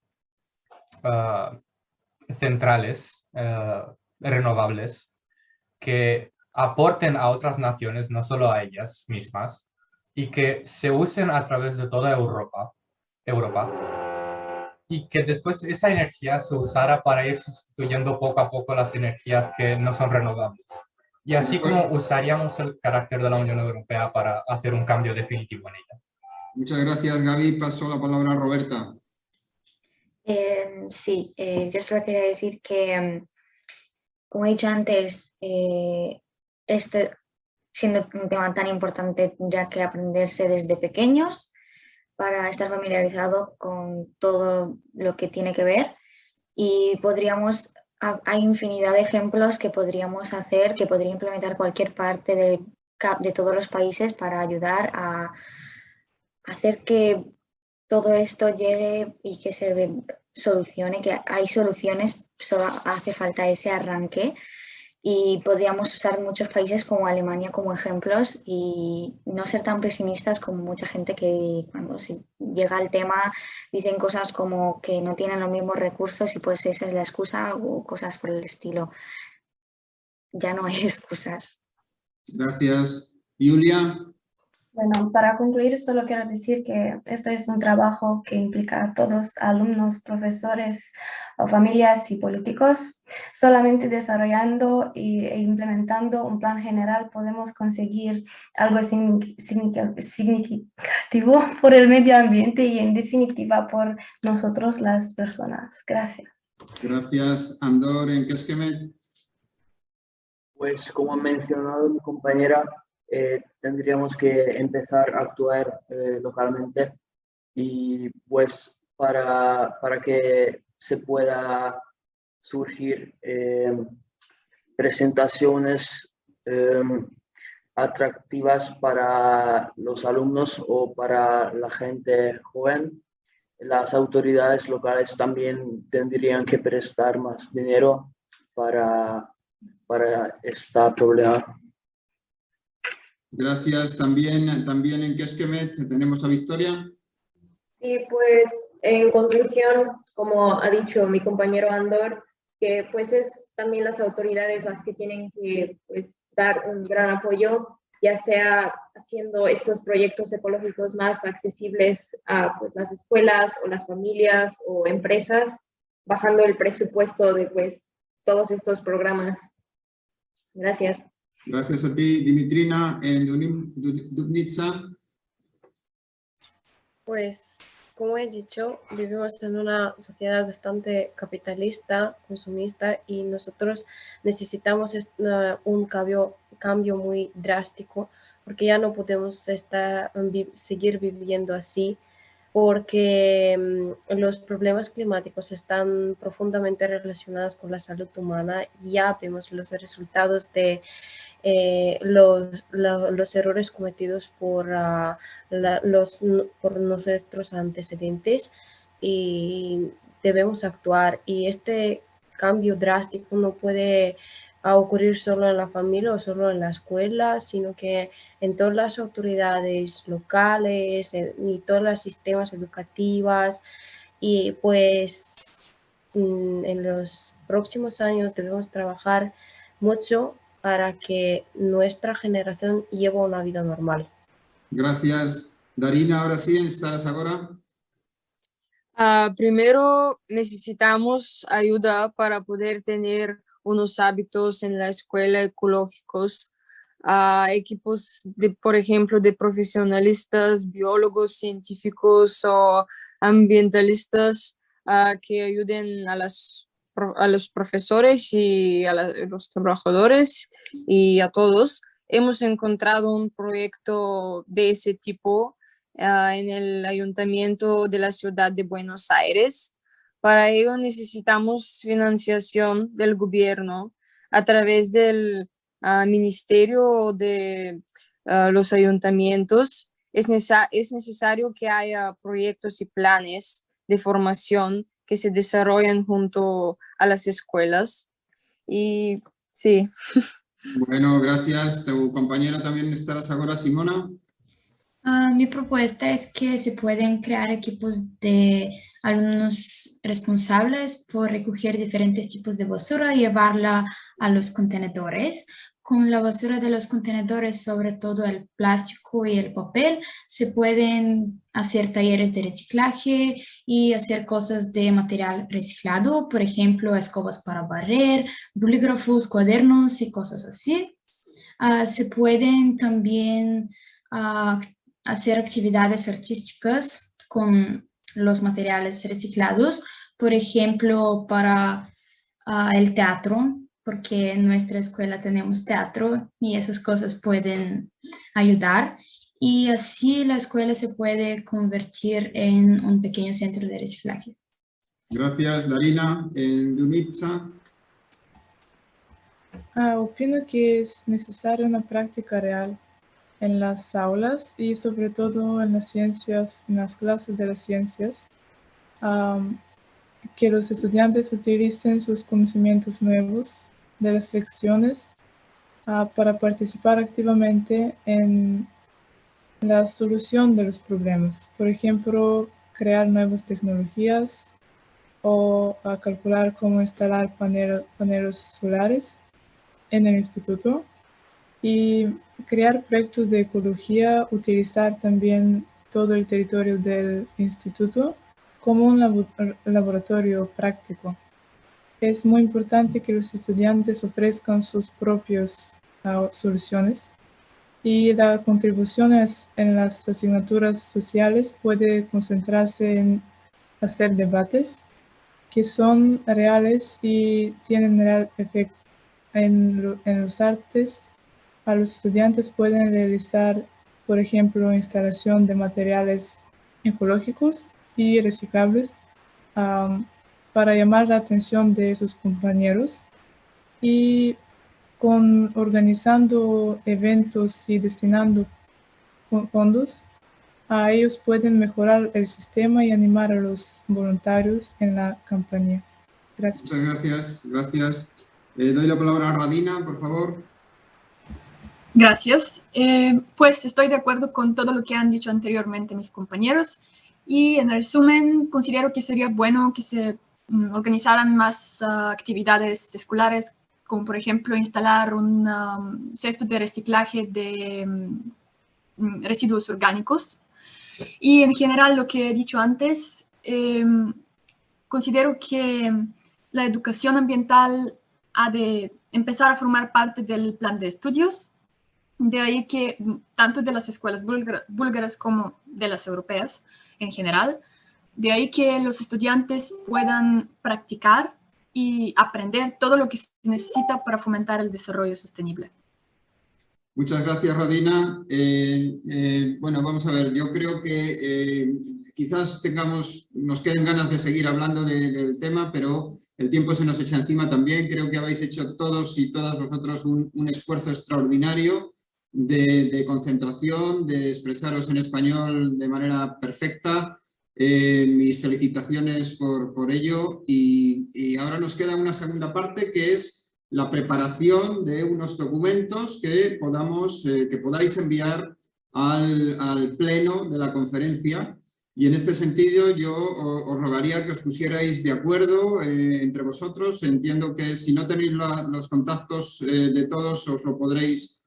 centrales renovables que aporten a otras naciones, no solo a ellas mismas, y que se usen a través de toda Europa, y que después esa energía se usara para ir sustituyendo poco a poco las energías que no son renovables. Y así como usaríamos el carácter de la Unión Europea para hacer un cambio definitivo en ella. Muchas gracias, Gaby. Paso la palabra a Roberta. Sí, yo solo quería decir que, como he dicho antes, siendo un tema tan importante, ya que aprenderse desde pequeños para estar familiarizado con todo lo que tiene que ver, y hay infinidad de ejemplos que podríamos hacer, que podría implementar cualquier parte de todos los países para ayudar a hacer que todo esto llegue y que se solucione, que hay soluciones, solo hace falta ese arranque. Y podríamos usar muchos países como Alemania como ejemplos y no ser tan pesimistas como mucha gente que cuando se llega al tema dicen cosas como que no tienen los mismos recursos y pues esa es la excusa o cosas por el estilo. Ya no hay excusas. Gracias. Julia. Bueno, para concluir, solo quiero decir que esto es un trabajo que implica a todos, alumnos, profesores, o familias y políticos. Solamente desarrollando e implementando un plan general podemos conseguir algo significativo por el medio ambiente y en definitiva por nosotros las personas. Gracias. Gracias. Andor, ¿en Kecskemét? Pues como ha mencionado mi compañera, tendríamos que empezar a actuar localmente y pues para que se pueda surgir presentaciones atractivas para los alumnos o para la gente joven. Las autoridades locales también tendrían que prestar más dinero para este problema. Gracias. También en Kecskemét tenemos a Victoria. Sí, pues en conclusión, como ha dicho mi compañero Andor, que pues es también las autoridades las que tienen que pues, dar un gran apoyo, ya sea haciendo estos proyectos ecológicos más accesibles a pues, las escuelas o las familias o empresas, bajando el presupuesto de pues, todos estos programas. Gracias. Gracias a ti, Dimitrina, en Dubnica. Pues, como he dicho, vivimos en una sociedad bastante capitalista, consumista, y nosotros necesitamos un cambio muy drástico, porque ya no podemos seguir viviendo así, porque los problemas climáticos están profundamente relacionados con la salud humana. Ya vemos los resultados de los errores cometidos por nuestros antecedentes, y debemos actuar. Y este cambio drástico no puede ocurrir solo en la familia o solo en la escuela, sino que en todas las autoridades locales y todos los sistemas educativos. Y pues en los próximos años debemos trabajar mucho para que nuestra generación lleve una vida normal. Gracias. Darina, ahora sí, ¿estás ahora? Primero necesitamos ayuda para poder tener unos hábitos en la escuela ecológicos, equipos, por ejemplo, de profesionalistas, biólogos, científicos o ambientalistas que ayuden a los profesores y a los trabajadores y a todos. Hemos encontrado un proyecto de ese tipo en el Ayuntamiento de la Ciudad de Buenos Aires. Para ello necesitamos financiación del gobierno a través del Ministerio de los ayuntamientos. Es necesario que haya proyectos y planes de formación que se desarrollen junto a las escuelas. Y sí. Bueno, gracias. ¿Tu compañera también estarás ahora, Simona? Mi propuesta es que se pueden crear equipos de alumnos responsables por recoger diferentes tipos de basura y llevarla a los contenedores, con la basura de los contenedores, sobre todo el plástico y el papel, se pueden hacer talleres de reciclaje y hacer cosas de material reciclado, por ejemplo, escobas para barrer, bolígrafos, cuadernos y cosas así. Se pueden también hacer actividades artísticas con los materiales reciclados, por ejemplo, para el teatro, porque en nuestra escuela tenemos teatro y esas cosas pueden ayudar. Y así la escuela se puede convertir en un pequeño centro de reciclaje. Gracias, Darina. Dumitza. Opino que es necesaria una práctica real en las aulas y sobre todo en las ciencias, en las clases de las ciencias, que los estudiantes utilicen sus conocimientos nuevos de las lecciones para participar activamente en la solución de los problemas. Por ejemplo, crear nuevas tecnologías o calcular cómo instalar paneles solares en el instituto y crear proyectos de ecología, utilizar también todo el territorio del instituto como un laboratorio práctico. Es muy importante que los estudiantes ofrezcan sus propias soluciones y la contribución en las asignaturas sociales puede concentrarse en hacer debates que son reales y tienen real efecto. En los artes, a los estudiantes pueden realizar, por ejemplo, instalación de materiales ecológicos y reciclables para llamar la atención de sus compañeros y organizando eventos y destinando fondos, a ellos pueden mejorar el sistema y animar a los voluntarios en la campaña. Gracias. Muchas gracias. Gracias. Doy la palabra a Radina, por favor. Gracias. Pues estoy de acuerdo con todo lo que han dicho anteriormente mis compañeros y en resumen considero que sería bueno que se organizaran más actividades escolares, como por ejemplo instalar un cesto de reciclaje de residuos orgánicos. Y en general lo que he dicho antes, considero que la educación ambiental ha de empezar a formar parte del plan de estudios. De ahí que tanto de las escuelas búlgaras como de las europeas en general, de ahí que los estudiantes puedan practicar y aprender todo lo que se necesita para fomentar el desarrollo sostenible. Muchas gracias, Radina. Bueno, vamos a ver, yo creo que quizás nos queden ganas de seguir hablando del tema, pero el tiempo se nos echa encima también. Creo que habéis hecho todos y todas vosotros un esfuerzo extraordinario de concentración, de expresaros en español de manera perfecta. Mis felicitaciones por ello y ahora nos queda una segunda parte que es la preparación de unos documentos que podáis enviar al pleno de la conferencia y en este sentido yo os rogaría que os pusierais de acuerdo entre vosotros. Entiendo que si no tenéis los contactos de todos os lo podréis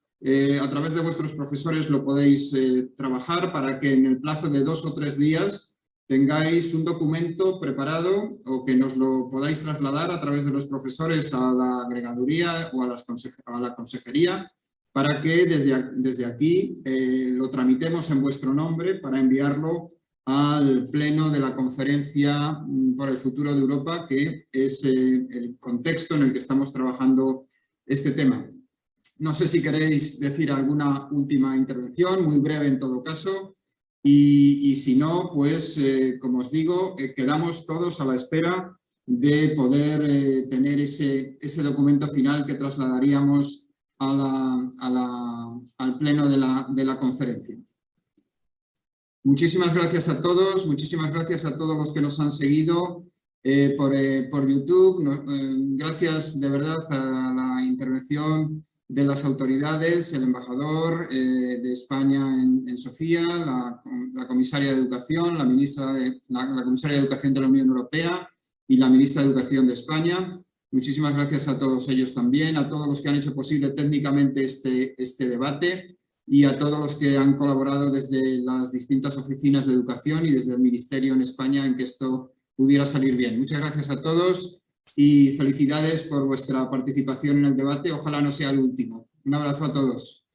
a través de vuestros profesores lo podéis trabajar para que en el plazo de 2 o 3 días tengáis un documento preparado o que nos lo podáis trasladar a través de los profesores a la agregaduría o a la consejería para que desde aquí lo tramitemos en vuestro nombre para enviarlo al pleno de la conferencia por el futuro de Europa, que es el contexto en el que estamos trabajando este tema. No sé si queréis decir alguna última intervención, muy breve en todo caso, y si no, pues como os digo, quedamos todos a la espera de poder tener ese documento final que trasladaríamos al pleno de la conferencia. Muchísimas gracias a todos, muchísimas gracias a todos los que nos han seguido por YouTube. Gracias de verdad a la intervención de las autoridades, el embajador de España en Sofía, la comisaria de Educación, la comisaria de Educación de la Unión Europea y la ministra de Educación de España. Muchísimas gracias a todos ellos también, a todos los que han hecho posible técnicamente este debate y a todos los que han colaborado desde las distintas oficinas de educación y desde el Ministerio en España en que esto pudiera salir bien. Muchas gracias a todos y felicidades por vuestra participación en el debate. Ojalá no sea el último. Un abrazo a todos.